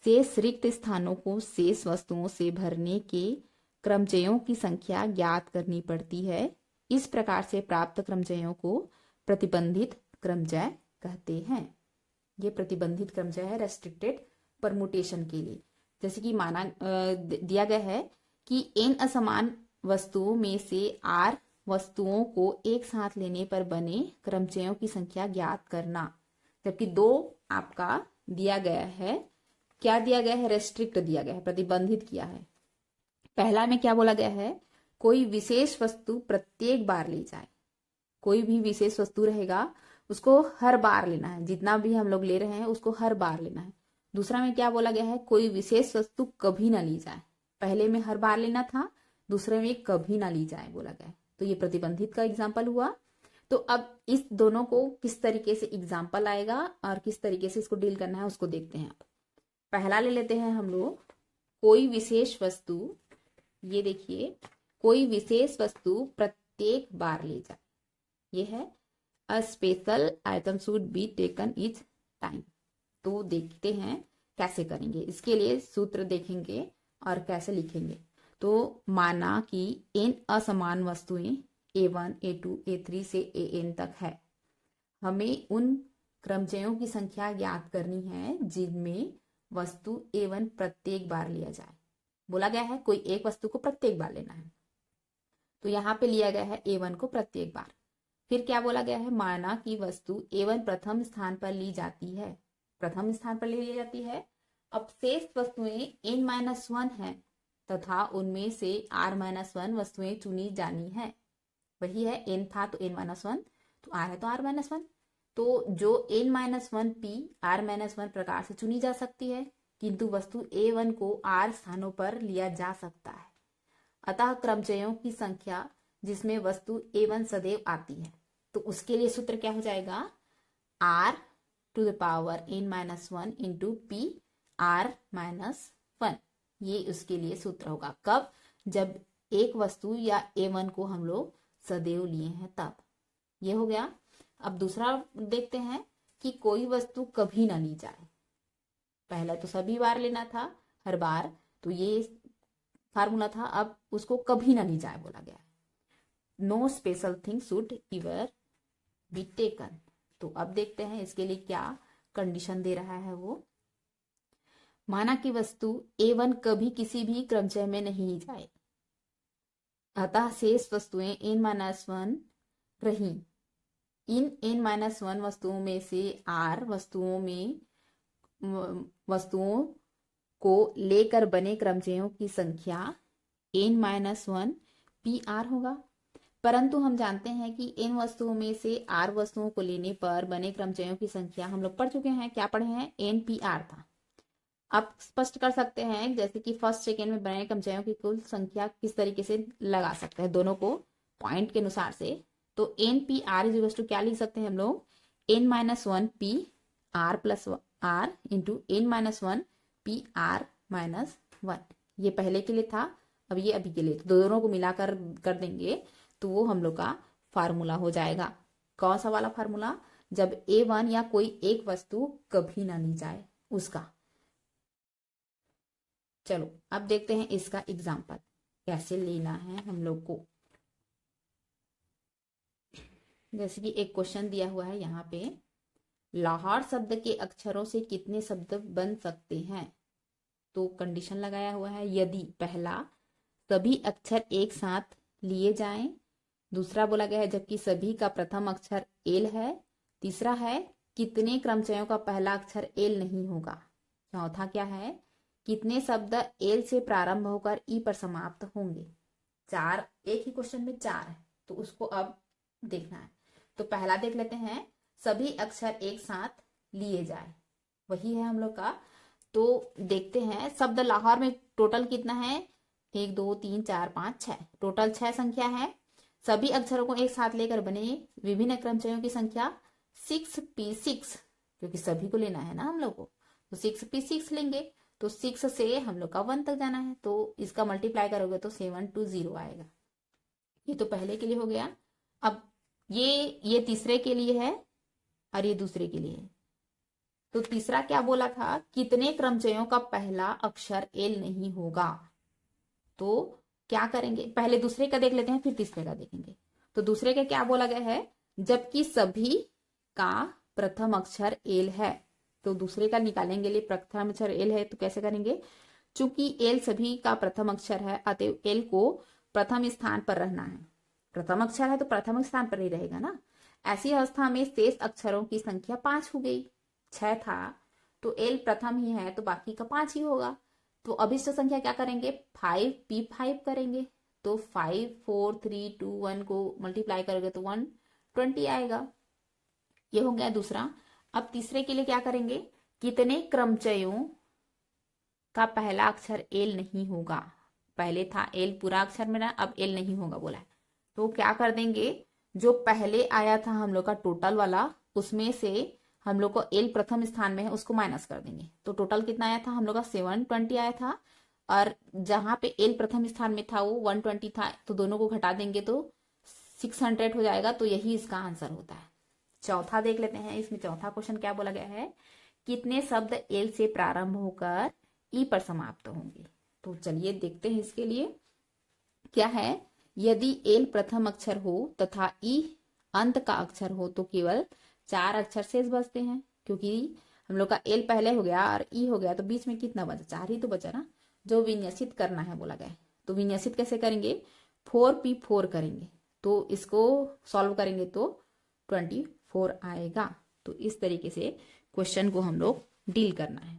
[SPEAKER 1] शेष रिक्त स्थानों को शेष वस्तुओं से भरने के क्रमचयों की संख्या ज्ञात करनी पड़ती है। इस प्रकार से प्राप्त क्रमचयों को प्रतिबंधित क्रमचय कहते हैं। ये प्रतिबंधित क्रमचय है रेस्ट्रिक्टेड परमुटेशन के लिए। जैसे कि माना दिया गया है कि n असमान वस्तुओं में से r वस्तुओं को एक साथ लेने पर बने क्रमचयों की संख्या ज्ञात करना। जबकि दो आपका दिया गया है, क्या दिया गया है, रेस्ट्रिक्ट दिया गया है, प्रतिबंधित किया है। पहला में क्या बोला गया है, कोई विशेष वस्तु प्रत्येक बार ली जाए। कोई भी विशेष वस्तु रहेगा उसको हर बार लेना है, जितना भी हम लोग ले रहे हैं उसको हर बार लेना है। दूसरा में क्या बोला गया है, कोई विशेष वस्तु कभी ना ली जाए। पहले में हर बार लेना था, दूसरे में कभी ना ली जाए बोला गया है। तो ये प्रतिबंधित का एग्जाम्पल हुआ। तो अब इस दोनों को किस तरीके से एग्जाम्पल आएगा और किस तरीके से इसको डील करना है उसको देखते हैं। आप पहला ले लेते हैं हम लोग, कोई विशेष वस्तु, ये देखिए, कोई विशेष वस्तु प्रत्येक बार ले जाए। ये है a special item should be taken each time. तो देखते हैं कैसे करेंगे, इसके लिए सूत्र देखेंगे और कैसे लिखेंगे। तो माना कि n असमान वस्तुएं a1, a2, a3 से an तक है। हमें उन क्रमचयों की संख्या ज्ञात करनी है जिनमें वस्तु a1 प्रत्येक बार लिया जाए। बोला गया है कोई एक वस्तु को प्रत्येक बार लेना है, तो यहाँ पे लिया गया है a1 को प्रत्येक बार। फिर क्या बोला गया है, माना कि वस्तु a1 प्रथम स्थान पर ली जाती है, प्रथम स्थान पर ली जाती है। अब शेष वस्तुएं n-1 है तथा उनमें से r-1 वस्तुएं चुनी जानी है। वही है, n था तो n-1, तो r है तो r-1। तो जो n-1 p r-1 प्रकार से चुनी जा सकती है, किंतु वस्तु a1 को r स्थानों पर लिया जा सकता है। अतः क्रमचयों की संख्या जिसमें वस्तु a1 सदैव आती है, तो उसके लिए सूत्र क्या हो जाएगा, r to the power n-1 into p r-1। ये उसके लिए सूत्र होगा। कब, जब एक वस्तु या a1 को हम लोग सदैव लिए हैं तब। ये हो गया। अब दूसरा देखते हैं कि कोई वस्तु कभी ना ली जाए। पहला तो सभी बार लेना था, हर बार, तो ये फार्मूला था। अब उसको कभी ना ली जाए बोला गया, no special thing should ever be taken. तो अब देखते हैं इसके लिए क्या कंडीशन दे रहा है वो। माना कि वस्तु a1 कभी किसी भी क्रमचय में नहीं जाए, अतः शेष वस्तुएं n-1 रही। इन n-1 वस्तुओं में से r वस्तुओं को लेकर बने क्रमचयों की संख्या n-1 pr होगा। परंतु हम जानते हैं कि n वस्तुओं में से r वस्तुओं को लेने पर बने क्रमचयों की संख्या हम लोग पढ़ चुके हैं। क्या पढ़े हैं, npr था। अब स्पष्ट कर सकते हैं, जैसे कि फर्स्ट सेकेंड में बने क्रमचयों की कुल संख्या किस तरीके से लगा सकते हैं दोनों को पॉइंट के अनुसार से। तो npr इज टू क्या लिख सकते हैं हम लोग, n-1 p r plus r into n-1 p r-1। ये पहले के लिए था, अब ये अभी के लिए, तो दोनों को मिलाकर कर देंगे तो वो हम लोग का फार्मूला हो जाएगा। कौन सा वाला फार्मूला, जब a1 या कोई एक वस्तु कभी ना ली जाए उसका। चलो अब देखते हैं इसका एग्जाम्पल कैसे लेना है हम लोग को। जैसे कि एक क्वेश्चन दिया हुआ है यहाँ पे, लाहौर शब्द के अक्षरों से कितने शब्द बन सकते हैं। तो कंडीशन लगाया हुआ है, यदि पहला सभी अक्षर एक साथ लिए जाएं, दूसरा बोला गया है जबकि सभी का प्रथम अक्षर एल है, तीसरा है कितने क्रमचयों का पहला अक्षर एल नहीं होगा, चौथा क्या है कितने शब्द एल से प्रारंभ होकर ई पर समाप्त होंगे। चार, एक ही क्वेश्चन में चार है, तो उसको अब देखना है। तो पहला देख लेते हैं, सभी अक्षर एक साथ लिए जाए, वही है हम लोग का। तो देखते हैं, शब्द लाहौर में टोटल कितना है, 1 2 3 4 5 6, टोटल 6 संख्या है। सभी अक्षरों को एक साथ लेकर बने विभिन्न क्रमचयों की संख्या 6p6, क्योंकि सभी को लेना है ना हम लोग को, तो 6p6 लेंगे। तो 6 से हम लोग का 1 तक जाना है, तो इसका मल्टीप्लाई करोगे तो 720 आएगा। ये तो पहले के लिए हो गया। अब ये तीसरे के लिए है और ये दूसरे के लिए है। तो तीसरा क्या बोला था, कितने क्रमचयों का पहला अक्षर एल नहीं होगा। तो क्या करेंगे, पहले दूसरे का देख लेते हैं फिर तीसरे का देखेंगे। तो दूसरे का क्या बोला गया है, जबकि सभी का प्रथम अक्षर एल है। तो दूसरे का निकालेंगे लिए प्रथम अक्षर एल है, तो कैसे करेंगे, चूंकि एल सभी का प्रथम अक्षर है, अतएव एल को प्रथम स्थान पर रहना है। प्रथम अक्षर है तो प्रथम स्थान पर ही रहेगा ना। ऐसी अवस्था में शेष अक्षरों की संख्या 5 हो गई। 6 था तो एल प्रथम ही है, तो बाकी का 5 ही होगा। तो अभिष्ट संख्या क्या करेंगे, 5p5 करेंगे। तो 5 4 3 2 1 को मल्टीप्लाई करोगे तो 120 आएगा। ये हो गया दूसरा। अब तीसरे के लिए क्या करेंगे, कितने क्रमचयों का पहला अक्षर एल नहीं होगा। पहले था एल पूरा अक्षर मेरा, अब एल नहीं होगा बोला है। तो क्या कर देंगे, जो पहले आया था हम लोग का टोटल वाला, उसमें से हम लोग को एल प्रथम स्थान में है उसको माइनस कर देंगे। तो टोटल कितना आया था हम लोग का 720 आया था, और जहां पे एल प्रथम स्थान में था वो 120 था, तो दोनों को घटा देंगे तो 600 हो जाएगा। तो यही इसका आंसर होता है। चौथा देख लेते हैं, इसमें चौथा क्वेश्चन क्या बोला गया है, कितने शब्द एल से प्रारंभ होकर ई पर समाप्त होंगे। तो चलिए देखते हैं इसके लिए क्या है। यदि एल प्रथम अक्षर हो तथा ई अंत का अक्षर हो तो केवल 4 अक्षर शेष बचते हैं, क्योंकि हम लोग का एल पहले हो गया और ई हो गया, तो बीच में कितना बचा, 4 ही तो बचा ना, जो विन्यासित करना है बोला गया। तो विन्यासित कैसे करेंगे, 4p4 करेंगे। तो इसको सॉल्व करेंगे तो 24 आएगा। तो इस तरीके से क्वेश्चन को हम लोग डील करना है।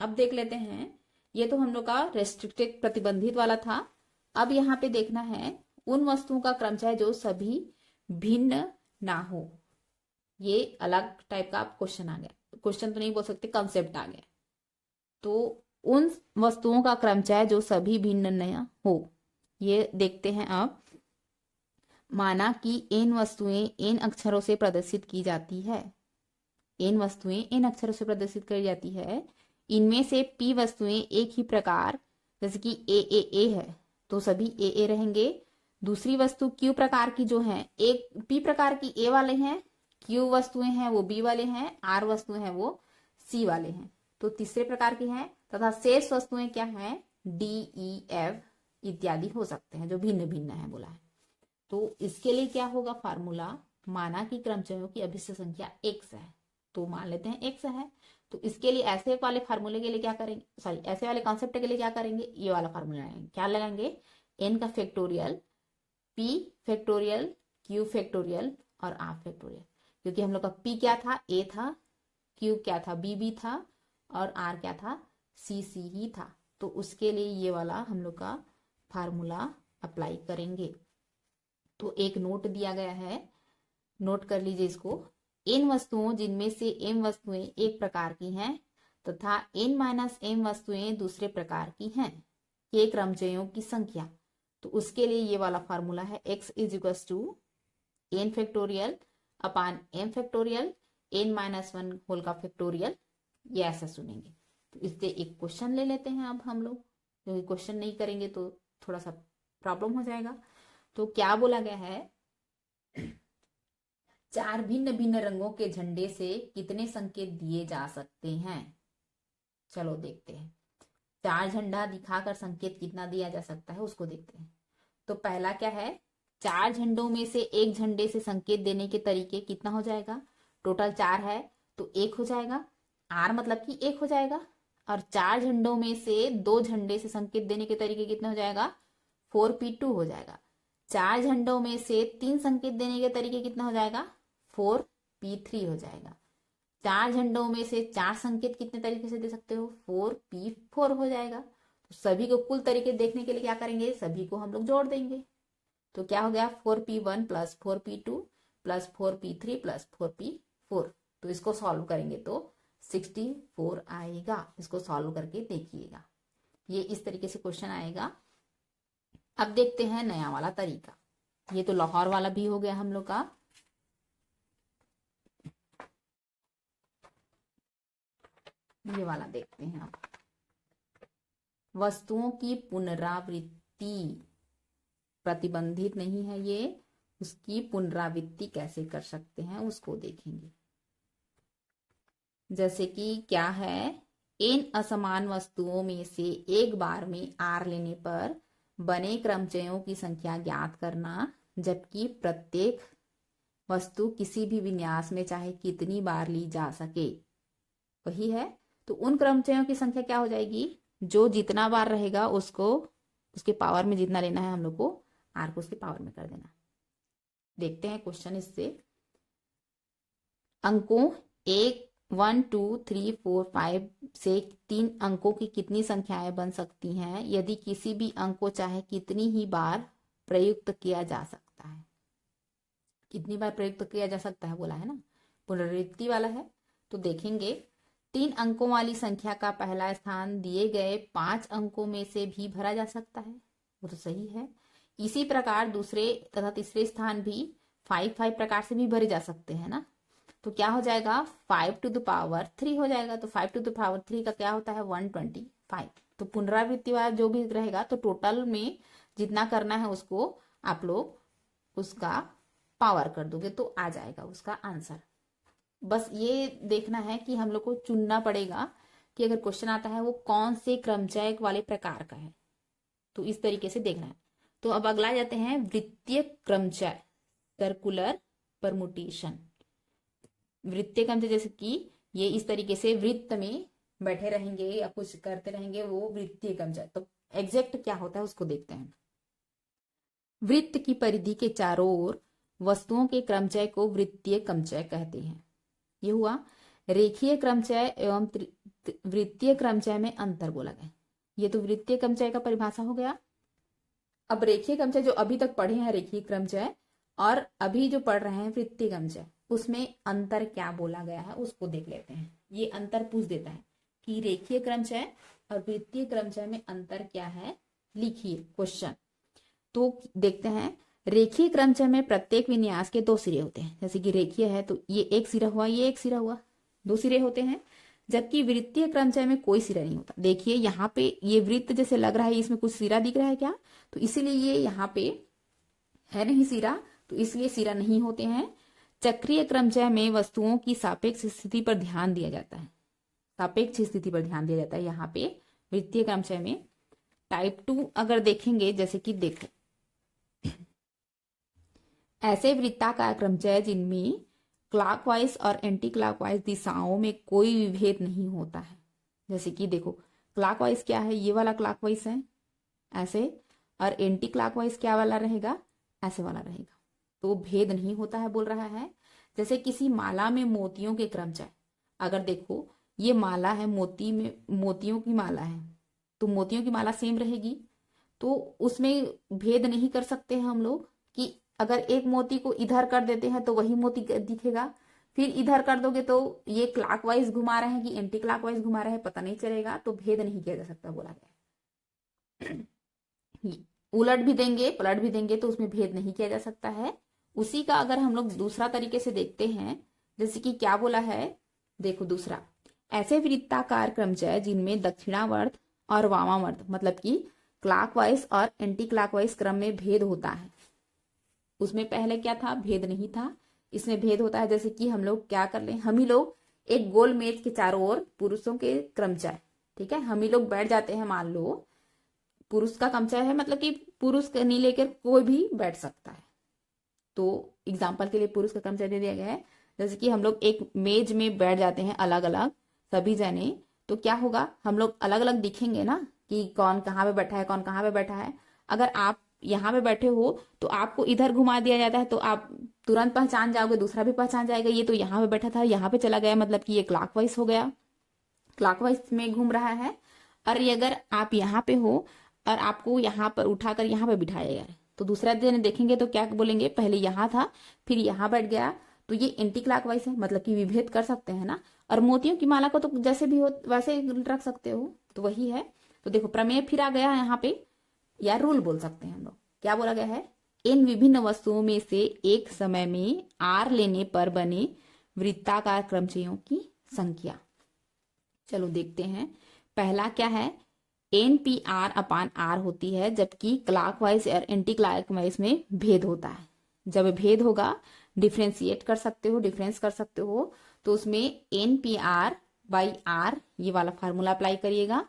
[SPEAKER 1] अब देख लेते हैं, ये तो हम लोग का रेस्ट्रिक्टेड प्रतिबंधित वाला था। अब यहाँ पे देखना है उन वस्तुओं का क्रमचय जो सभी भिन्न ना हो। ये अलग टाइप का क्वेश्चन आ गया, क्वेश्चन तो नहीं बोल सकते, कंसेप्ट आ गया। तो उन वस्तुओं का क्रमचय जो सभी भिन्न न हो, ये देखते हैं। अब माना कि n वस्तुएं n अक्षरों से प्रदर्शित की जाती है, n वस्तुएं n अक्षरों से प्रदर्शित की जाती है। इनमें से p वस्तुएं एक ही प्रकार, जैसे कि a है तो सभी a रहेंगे। दूसरी वस्तु q प्रकार की जो है, एक p प्रकार की a वाले हैं, q वस्तुएं हैं वो b वाले हैं, r वस्तुएं हैं वो c वाले हैं, तो तीसरे प्रकार की हैं। तथा शेष वस्तुएं क्या है, d e f इत्यादि हो सकते हैं जो भिन्न भिन्न है बोला है। तो इसके लिए क्या होगा फार्मूला, माना कि क्रमचयों की अभिष्ट संख्या x है, तो मान लेते हैं x है। तो इसके लिए ऐसे वाले फार्मूले के लिए क्या करेंगे, सॉरी ऐसे वाले कॉन्सेप्ट के लिए क्या करेंगे, ये वाला फार्मूला लगाएंगे। क्या लगाएंगे, n का factorial, p factorial, q factorial और r फैक्टोरियल। क्योंकि हम लोग का p क्या था, a था, q क्या था, b था, और r क्या था, c ही था। तो उसके लिए ये वाला हम लोग का फार्मूला अप्लाई करेंगे। तो एक नोट दिया गया है, नोट कर लीजिए इसको। n वस्तुओं जिनमें से m वस्तुएं एक प्रकार की हैं तथा n माइनस m वस्तुएं दूसरे प्रकार की हैं, ये क्रमचयों की संख्या। तो उसके लिए ये वाला फार्मूला है, x is equals to n factorial upon m factorial n minus 1 whole का फैक्टोरियल। ये ऐसा सुनेंगे। तो इससे एक क्वेश्चन ले लेते हैं अब हम लोग, क्योंकि क्वेश्चन नहीं करेंगे तो थोड़ा सा प्रॉब्लम हो जाएगा। तो क्या बोला गया है, 4 भिन्न भिन्न रंगों के झंडे से कितने संकेत दिए जा सकते हैं। चलो देखते हैं, 4 झंडा दिखाकर संकेत कितना दिया जा सकता है उसको देखते हैं। तो पहला क्या है, 4 झंडों में से एक झंडे से संकेत देने के तरीके कितना हो जाएगा, टोटल 4 है तो 1 हो जाएगा, r मतलब कि 1 हो जाएगा। और 4 झंडों में से 2 झंडे से संकेत देने के तरीके कितना हो जाएगा, 4p2 हो जाएगा। 4 झंडों में से 3 संकेत देने के तरीके कितना हो जाएगा, 4p3 हो जाएगा। 4 झंडों में से 4 संकेत कितने तरीके से दे सकते हो, 4p4 हो जाएगा। तो सभी को कुल तरीके देखने के लिए क्या करेंगे, सभी को हम लोग जोड़ देंगे। तो क्या हो गया 4p1 plus 4p2 plus 4p3 plus 4p4। तो इसको सॉल्व करेंगे तो 64 आएगा। इसको सॉल्व करके देखिएगा, ये इस तरीके से क्वेश्चन आएगा। अब देखते हैं नया वाला तरीका। ये तो लाहौर वाला भी हो गया हम लोग का। ये वाला देखते हैं अब। वस्तुओं की पुनरावृत्ति प्रतिबंधित नहीं है, ये उसकी पुनरावृत्ति कैसे कर सकते हैं उसको देखेंगे। जैसे कि क्या है, इन असमान वस्तुओं में से एक बार में आर लेने पर बने क्रमचयों की संख्या ज्ञात करना, जबकि प्रत्येक वस्तु किसी भी विन्यास में चाहे कितनी बार ली जा सके। वही है, तो उन क्रमचयों की संख्या क्या हो जाएगी, जो जितना बार रहेगा उसको उसके पावर में जितना लेना है हम लोग को, आर को उसके पावर में कर देना। देखते हैं क्वेश्चन इससे। अंकों 1 1 2 3 4 5 से 3 अंकों की कितनी संख्याएं बन सकती हैं यदि किसी भी अंक को चाहे कितनी ही बार प्रयुक्त किया जा सकता है। कितनी बार प्रयुक्त किया जा सकता है बोला है ना, पुनरावृत्ति वाला है। तो देखेंगे 3 अंकों वाली संख्या का पहला स्थान दिए गए 5 अंकों में से भी भरा जा सकता है, वो तो सही है। इसी प्रकार दूसरे तथा तीसरे स्थान भी 5 प्रकार से भी भरे जा सकते हैं ना। तो क्या हो जाएगा 5 टू द पावर 3 हो जाएगा। तो 5 टू द पावर 3 का क्या होता है 125। तो पुनरावृत्ति वाला जो भी रहेगा तो टोटल में जितना करना है उसको आप लोग उसका पावर कर दोगे तो आ जाएगा उसका आंसर। बस ये देखना है कि हम लोग को चुनना पड़ेगा कि अगर क्वेश्चन आता है वो कौन से क्रमचय वाले प्रकार का है, तो इस तरीके से देखना है। तो अब अगला जाते हैं वृत्तीय क्रमचय, सर्कुलर परमुटेशन। वृत्तीय क्रमचय जैसे कि ये इस तरीके से वृत्त में बैठे रहेंगे या कुछ करते रहेंगे, वो वृत्तीय क्रमचय। तो एग्जैक्ट क्या होता है उसको देखते हैं। वृत्त की परिधि के चारों ओर वस्तुओं के क्रमचय को वृत्तीय क्रमचय कहते हैं। ये हुआ। रेखीय क्रमचय एवं वृत्तीय क्रमचय में अंतर बोला गया। ये तो वृत्तीय क्रमचय का परिभाषा हो गया। अब रेखीय क्रमचय जो अभी तक पढ़े हैं रेखीय क्रमचय, और अभी जो पढ़ रहे हैं वृत्तीय क्रमचय, उसमें अंतर क्या बोला गया है उसको देख लेते हैं। ये अंतर पूछ देता है कि रेखीय क्रमचय और वृत्तीय क्रमचय में अंतर क्या है, लिखिए क्वेश्चन। तो देखते हैं, रेखीय क्रमचय में प्रत्येक विन्यास के 2 सिरे होते हैं। जैसे कि रेखीय है तो ये एक सिरा हुआ, ये एक सिरा हुआ, 2 सिरे होते हैं। जबकि वृत्तीय क्रमचय में कोई सिरा नहीं होता। देखिए यहाँ पे ये वृत्त जैसे लग रहा है, इसमें कुछ सिरा दिख रहा है क्या, तो इसीलिए ये यहाँ पे है नहीं सिरा, तो इसलिए सिरा नहीं होते हैं। चक्रीय क्रमचय में वस्तुओं की सापेक्ष स्थिति पर ध्यान दिया जाता है। सापेक्ष स्थिति पर ध्यान दिया जाता है यहाँ पे वृत्तीय क्रमचय में। टाइप 2 अगर देखेंगे, जैसे कि देखो ऐसे वृत्ताकार क्रमचय जिनमें क्लॉकवाइज और एंटी क्लॉकवाइज दिशाओं में कोई विभेद नहीं होता है। जैसे कि देखो क्लॉकवाइज क्या है, ये वाला क्लॉकवाइज है ऐसे, और एंटी क्लॉकवाइज क्या वाला रहेगा, ऐसे वाला रहेगा, तो भेद नहीं होता है बोल रहा है। जैसे किसी माला में मोतियों के क्रमचय, अगर देखो ये माला है, मोती में मोतियों की माला है, तो मोतियों की माला सेम रहेगी, तो उसमें भेद नहीं कर सकते हैं हम लोग कि अगर एक मोती को इधर कर देते हैं तो वही मोती दिखेगा, फिर इधर कर दोगे तो ये क्लॉकवाइज घुमा रहे हैं कि एंटी क्लॉकवाइज घुमा रहे हैं पता नहीं चलेगा, तो भेद नहीं किया जा सकता बोला गया। उलट भी देंगे पलट भी देंगे तो उसमें भेद नहीं किया जा सकता है। उसी का अगर हम लोग दूसरा तरीके से देखते हैं, जैसे कि क्या बोला है, देखो दूसरा, ऐसे वृत्ताकार क्रमचय जिनमें दक्षिणावर्त और वामावर्त मतलब कि क्लॉकवाइज और एंटी क्लॉकवाइज क्रम में भेद होता है। उसमें पहले क्या था, भेद नहीं था, इसमें भेद होता है। जैसे कि हम लोग क्या कर लें, हम ही लोग एक गोल मेज के चारों ओर पुरुषों के क्रमचय, ठीक है, हम ही लोग बैठ जाते हैं, मान लो पुरुष का क्रमचय है, मतलब कि पुरुष नहीं लेकर कोई भी बैठ सकता है, तो एग्जाम्पल के लिए पुरुष का क्रमचय दे दिया गया है। जैसे कि हम लोग एक मेज में बैठ जाते हैं अलग अलग सभी जने, तो क्या होगा, हम लोग अलग अलग दिखेंगे ना कि कौन कहाँ पे बैठा है, कौन कहाँ पे बैठा है। अगर आप यहाँ पे बैठे हो तो आपको इधर घुमा दिया जाता है तो आप तुरंत पहचान जाओगे, दूसरा भी पहचान जाएगा, ये तो यहाँ पे बैठा था यहाँ पे चला गया, मतलब कि ये क्लॉकवाइज हो गया, क्लॉकवाइज में घूम रहा है। और ये अगर आप यहाँ पे हो और आपको यहाँ पर उठाकर यहाँ पे बिठाया गया है, तो दूसरा दिन देखेंगे तो क्या बोलेंगे, पहले यहाँ था फिर यहाँ बैठ गया, तो ये एंटी क्लॉकवाइज है, मतलब कि विभेद कर सकते हैं ना। और मोतियों की माला को तो जैसे भी हो वैसे रख सकते हो, तो वही है। तो देखो प्रमेय फिर आ गया यहाँ पे, या रूल बोल सकते हैं हम लोग। क्या बोला गया है, इन विभिन्न वस्तुओं में से एक समय में आर लेने पर बने वृत्ताकार क्रमचयों की संख्या। चलो देखते हैं। पहला क्या है, n P r upon r होती है, जबकि क्लॉकवाइज और एंटी क्लॉकवाइज में भेद होता है। जब भेद होगा, डिफ्रेंशिएट कर सकते हो, डिफरेंस कर सकते हो, तो उसमें n P r by r ये वाला फार्मूला अप्लाई करिएगा।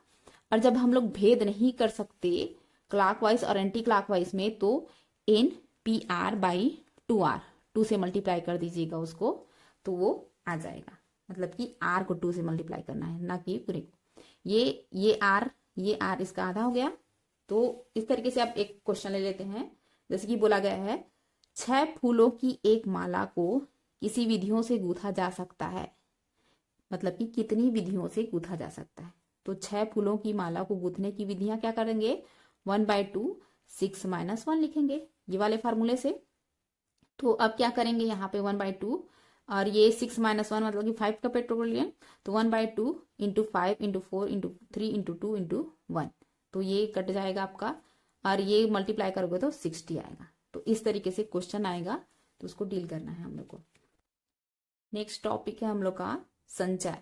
[SPEAKER 1] और जब हम लोग भेद नहीं कर सकते क्लॉकवाइज और एंटी क्लॉकवाइज में, तो n P r by two r, two से मल्टीप्लाई कर दीजिएगा उसको, तो वो आ जाएगा। मतलब कि आर को टू से मल्टीप्लाई करना है, ना कि पूरे को। ये आर इसका आधा हो गया। तो इस तरीके से आप एक क्वेश्चन ले लेते हैं। जैसे कि बोला गया है 6 फूलों की एक माला को किसी विधियों से गूंथा जा सकता है, मतलब कि कितनी विधियों से गूंथा जा सकता है। तो 6 फूलों की माला को गूंथने की विधियां क्या करेंगे, 1/2 6 - 1 लिखेंगे ये वाले फार्मूले से। तो अब क्या करेंगे, यहाँ पे 1/2 और ये 6 - 1 मतलब कि 5 का फैक्टोरियल, तो 1/2 into 5 into 4 into 3 into 2 into 1, तो ये कट जाएगा आपका, और ये मल्टीप्लाई करोगे तो 60 आएगा। तो इस तरीके से क्वेश्चन आएगा, तो उसको डील करना है हम लोग को। नेक्स्ट टॉपिक है हम लोग का संचय।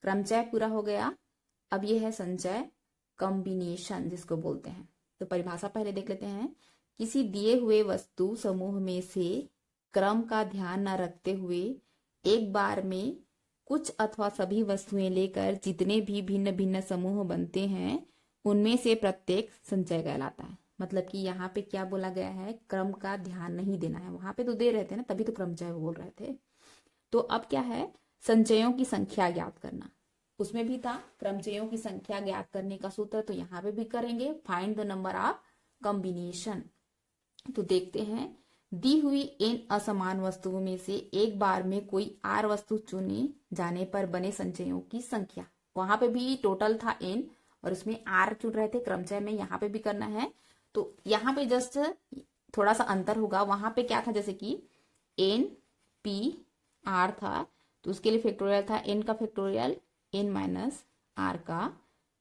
[SPEAKER 1] क्रमचय पूरा हो गया, अब ये है संचय कॉम्बिनेशन जिसको बोलते हैं। तो परिभाषा पहले देख लेते हैं। किसी दिए हुए वस्तु समूह में से क्रम का ध्यान न रखते हुए एक बार में कुछ अथवा सभी वस्तुएं लेकर जितने भी भिन्न भिन्न समूह बनते हैं उनमें से प्रत्येक संचय कहलाता है। मतलब कि यहाँ पे क्या बोला गया है, क्रम का ध्यान नहीं देना है। वहां पे तो दे रहे थे ना, तभी तो क्रमचय बोल रहे थे। तो अब क्या है, संचयों की संख्या ज्ञात करना। उसमें भी था क्रमचयों की संख्या ज्ञात करने का सूत्र, तो यहाँ पे भी करेंगे, find the number of combination. तो देखते हैं, दी हुई इन असमान वस्तुओं में से एक बार में कोई आर वस्तु चुने जाने पर बने संचयों की संख्या। वहां पे भी टोटल था एन और उसमें आर चुन रहे थे क्रमचय में, यहाँ पे भी करना है। तो यहाँ पे जस्ट थोड़ा सा अंतर होगा। वहां पे क्या था, जैसे कि एन पी आर था, तो उसके लिए फैक्टोरियल था एन का फैक्टोरियल एन माइनस आर का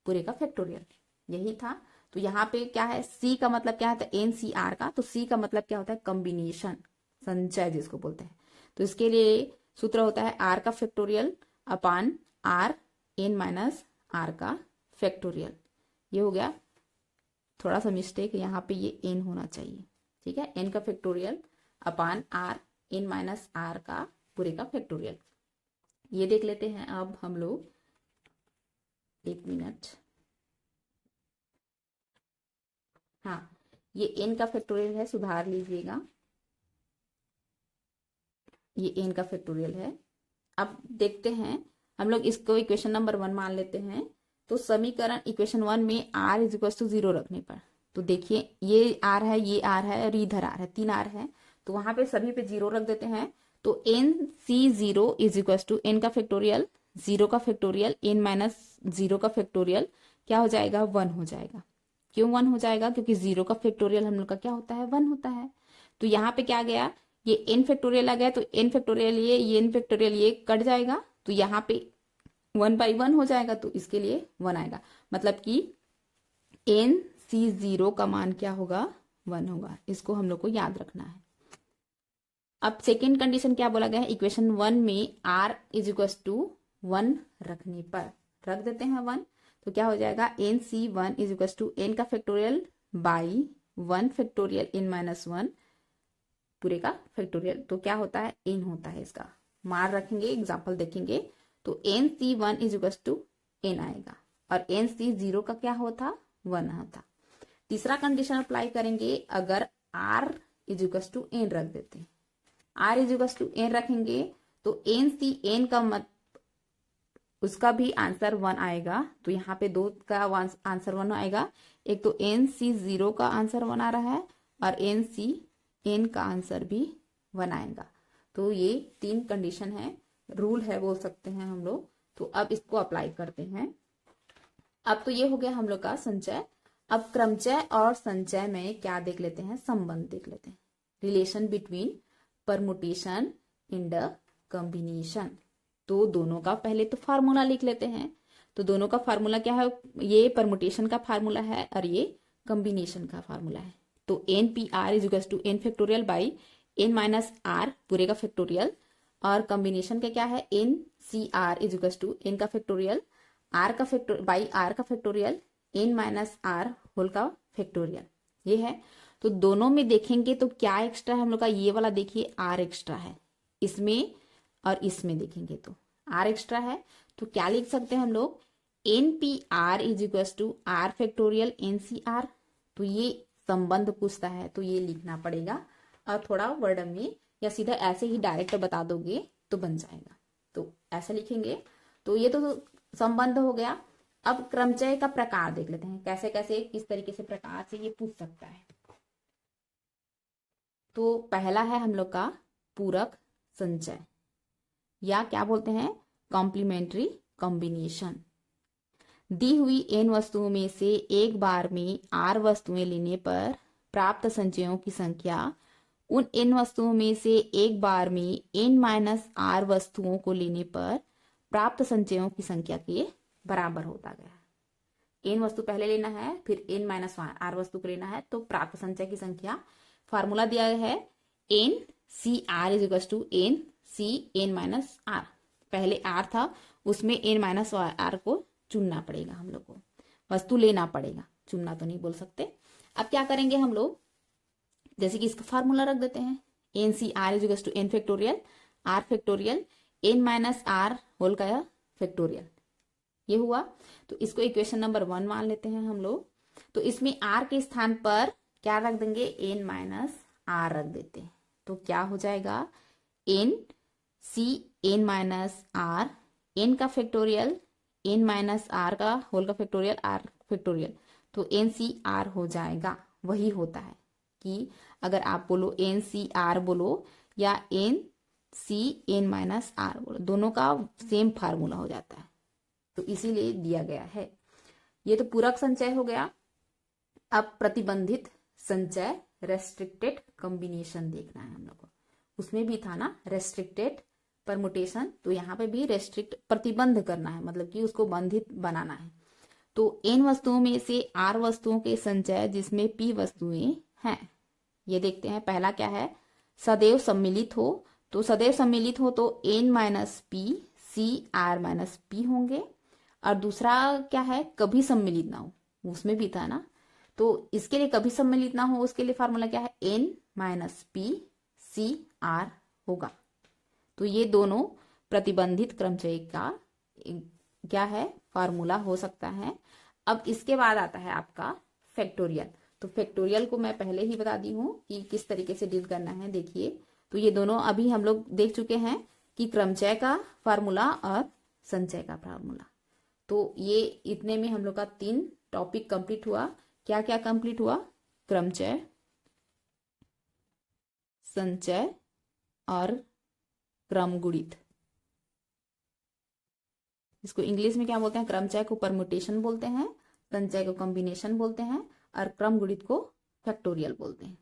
[SPEAKER 1] पूरे का फैक्टोरियल, यही था। तो यहाँ पे क्या है, सी का मतलब क्या है, एन सी आर का, तो सी का मतलब क्या होता है, कॉम्बिनेशन, संचय जिसको बोलते हैं। तो इसके लिए सूत्र होता है आर का factorial upon r n minus are का फैक्टोरियल। ये हो गया, थोड़ा सा मिस्टेक, यहाँ पे ये एन होना चाहिए, ठीक है। एन का factorial upon r n minus are का पूरे का फैक्टोरियल। ये देख लेते हैं अब हम लोग, एक मिनट। हाँ, ये एन का फैक्टोरियल है, सुधार लीजिएगा, ये एन का फैक्टोरियल है। अब देखते हैं हम लोग इसको इक्वेशन नंबर 1 मान लेते हैं। तो समीकरण इक्वेशन 1 में आर इज इक्वल टू 0 रखने पर, तो देखिए ये आर है, ये आर है और इधर आर है, 3 आर है, तो वहां पे सभी पे 0 रख देते हैं। तो n c 0 is equal to N का फैक्टोरियल 0 का फैक्टोरियल एन माइनस 0 का फैक्टोरियल क्या हो जाएगा, 1 हो जाएगा। क्यों 1 हो जाएगा, क्योंकि 0 का फैक्टोरियल हम लोग का क्या होता है, 1 होता है। तो यहाँ पे क्या गया, ये एन फैक्टोरियल आ गया, तो एन फैक्टोरियल ये एन फैक्टोरियल ये कट जाएगा, तो यहाँ पे 1/1 हो जाएगा, तो इसके लिए 1 आएगा। मतलब कि एन सी 0 का मान क्या होगा, 1 होगा। इसको हम लोग को याद रखना है। अब सेकेंड कंडीशन क्या बोला गया है, इक्वेशन 1 में आर इज इक्वल टू 1 रखने पर रख देते हैं 1, तो क्या हो जाएगा, N C 1 is equal to N का factorial by 1 factorial N minus 1 पूरे का फैक्टोरियल। तो क्या होता है, एन होता है। इसका मार रखेंगे, एग्जाम्पल देखेंगे, तो n C 1 is equal to n आएगा, और एन सी 0 का क्या होता, 1 होता। तीसरा कंडीशन अप्लाई करेंगे, अगर r is equal to n रख देते हैं, r is equal to n रखेंगे, तो एन सी एन का मत उसका भी आंसर 1 आएगा। तो यहाँ पे 2 का आंसर 1 आएगा। एक तो एन सी 0 का आंसर 1 आ रहा है, और एन सी एन का आंसर भी 1 आएगा। तो ये 3 कंडीशन है, रूल है बोल सकते हैं हम लोग। तो अब इसको अप्लाई करते हैं। अब तो ये हो गया हम लोग का संचय। अब क्रमचय और संचय में क्या देख लेते हैं, संबंध देख लेते हैं, relation between permutation and combination. तो दोनों का पहले तो फार्मूला लिख लेते हैं। तो दोनों का फार्मूला क्या है, ये परमुटेशन का फार्मूला है और ये कॉम्बिनेशन का फार्मूला है। तो n P R is equal to n factorial by n minus r पूरे का फैक्टोरियल, और कॉम्बिनेशन का क्या है, n c r is equal to N का फैक्टोरियल आर का फैक्टोर बाई आर का factorial N minus r whole का फैक्टोरियल, ये है। तो दोनों में देखेंगे तो क्या एक्स्ट्रा है हम लोग का, ये वाला देखिए आर एक्स्ट्रा है इसमें, और इसमें देखेंगे तो आर एक्स्ट्रा है। तो क्या लिख सकते हैं हम लोग, n P R is equal to r factorial n c r. तो ये संबंध पूछता है तो ये लिखना पड़ेगा, और थोड़ा वर्ड में या सीधा ऐसे ही डायरेक्ट बता दोगे तो बन जाएगा। तो ऐसा लिखेंगे। तो ये तो संबंध हो गया। अब क्रमचय का प्रकार देख लेते हैं, कैसे कैसे किस तरीके से प्रकार से ये पूछ सकता है। तो पहला है हम लोग का पूरक संचय, या क्या बोलते हैं, कॉम्प्लीमेंट्री कॉम्बिनेशन। दी हुई एन वस्तुओं में से एक बार में आर वस्तुएं लेने पर प्राप्त संचयों की संख्या उन एन वस्तुओं में से एक बार में एन माइनस आर वस्तुओं को लेने पर प्राप्त संचयों की संख्या के बराबर होता गया। एन वस्तु पहले लेना है, फिर एन माइनस आर वस्तु को लेना है, तो प्राप्त संचय की संख्या, फार्मूला दिया है n c r is equal to n c n minus r. पहले आर था, उसमें एन माइनस आर को चुनना पड़ेगा, हम लोग को वस्तु लेना पड़ेगा, चुनना तो नहीं बोल सकते। अब क्या करेंगे हम लोग, जैसे कि इसका फार्मूला रख देते हैं, n c r is equal to n factorial r factorial N minus r whole का फैक्टोरियल, ये हुआ। तो इसको इक्वेशन नंबर 1 मान लेते हैं हम लोग। तो इसमें आर के स्थान पर क्या रख देंगे, एन माइनस आर रख देते हैं। तो क्या हो जाएगा, N c n minus r, n का फैक्टोरियल एन माइनस आर का होल का फैक्टोरियल आर फैक्टोरियल, तो एन सी आर हो जाएगा। वही होता है कि अगर आप बोलो एन सी आर बोलो या n c n minus r बोलो, दोनों का सेम फार्मूला हो जाता है, तो इसीलिए दिया गया है। ये तो पूरक संचय हो गया। अब प्रतिबंधित संचय, रेस्ट्रिक्टेड कॉम्बिनेशन देखना है हम लोग को। उसमें भी था ना रेस्ट्रिक्टेड परमुटेशन, तो यहाँ पे भी रेस्ट्रिक्ट प्रतिबंध करना है, मतलब कि उसको बंधित बनाना है। तो एन वस्तुओं में से आर वस्तुओं के संचय जिसमें पी वस्तुएं हैं, ये देखते हैं। पहला क्या है, सदैव सम्मिलित हो। तो सदैव सम्मिलित हो तो n minus p c r minus p होंगे। और दूसरा क्या है, कभी सम्मिलित ना हो, उसमें भी था ना। तो इसके लिए कभी सम्मिलित ना हो, उसके लिए फार्मूला क्या है, n minus p c r होगा। तो ये दोनों प्रतिबंधित क्रमचय का क्या है, फार्मूला हो सकता है। अब इसके बाद आता है आपका फैक्टोरियल। तो फैक्टोरियल को मैं पहले ही बता दी हूँ कि किस तरीके से डील करना है। देखिए, तो ये दोनों अभी हम लोग देख चुके हैं कि क्रमचय का फार्मूला और संचय का फार्मूला। तो ये इतने में हम लोग का 3 टॉपिक कंप्लीट हुआ। क्या क्या कंप्लीट हुआ, क्रमचय, संचय और क्रमगुणित। इसको इंग्लिश में क्या बोलते हैं, क्रमचय को परमुटेशन बोलते हैं, संचय को कॉम्बिनेशन बोलते हैं, और क्रमगुणित को फैक्टोरियल बोलते हैं।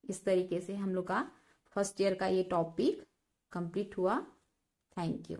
[SPEAKER 1] इस तरीके से हम लोग का फर्स्ट ईयर का ये टॉपिक कंप्लीट हुआ। Thank you.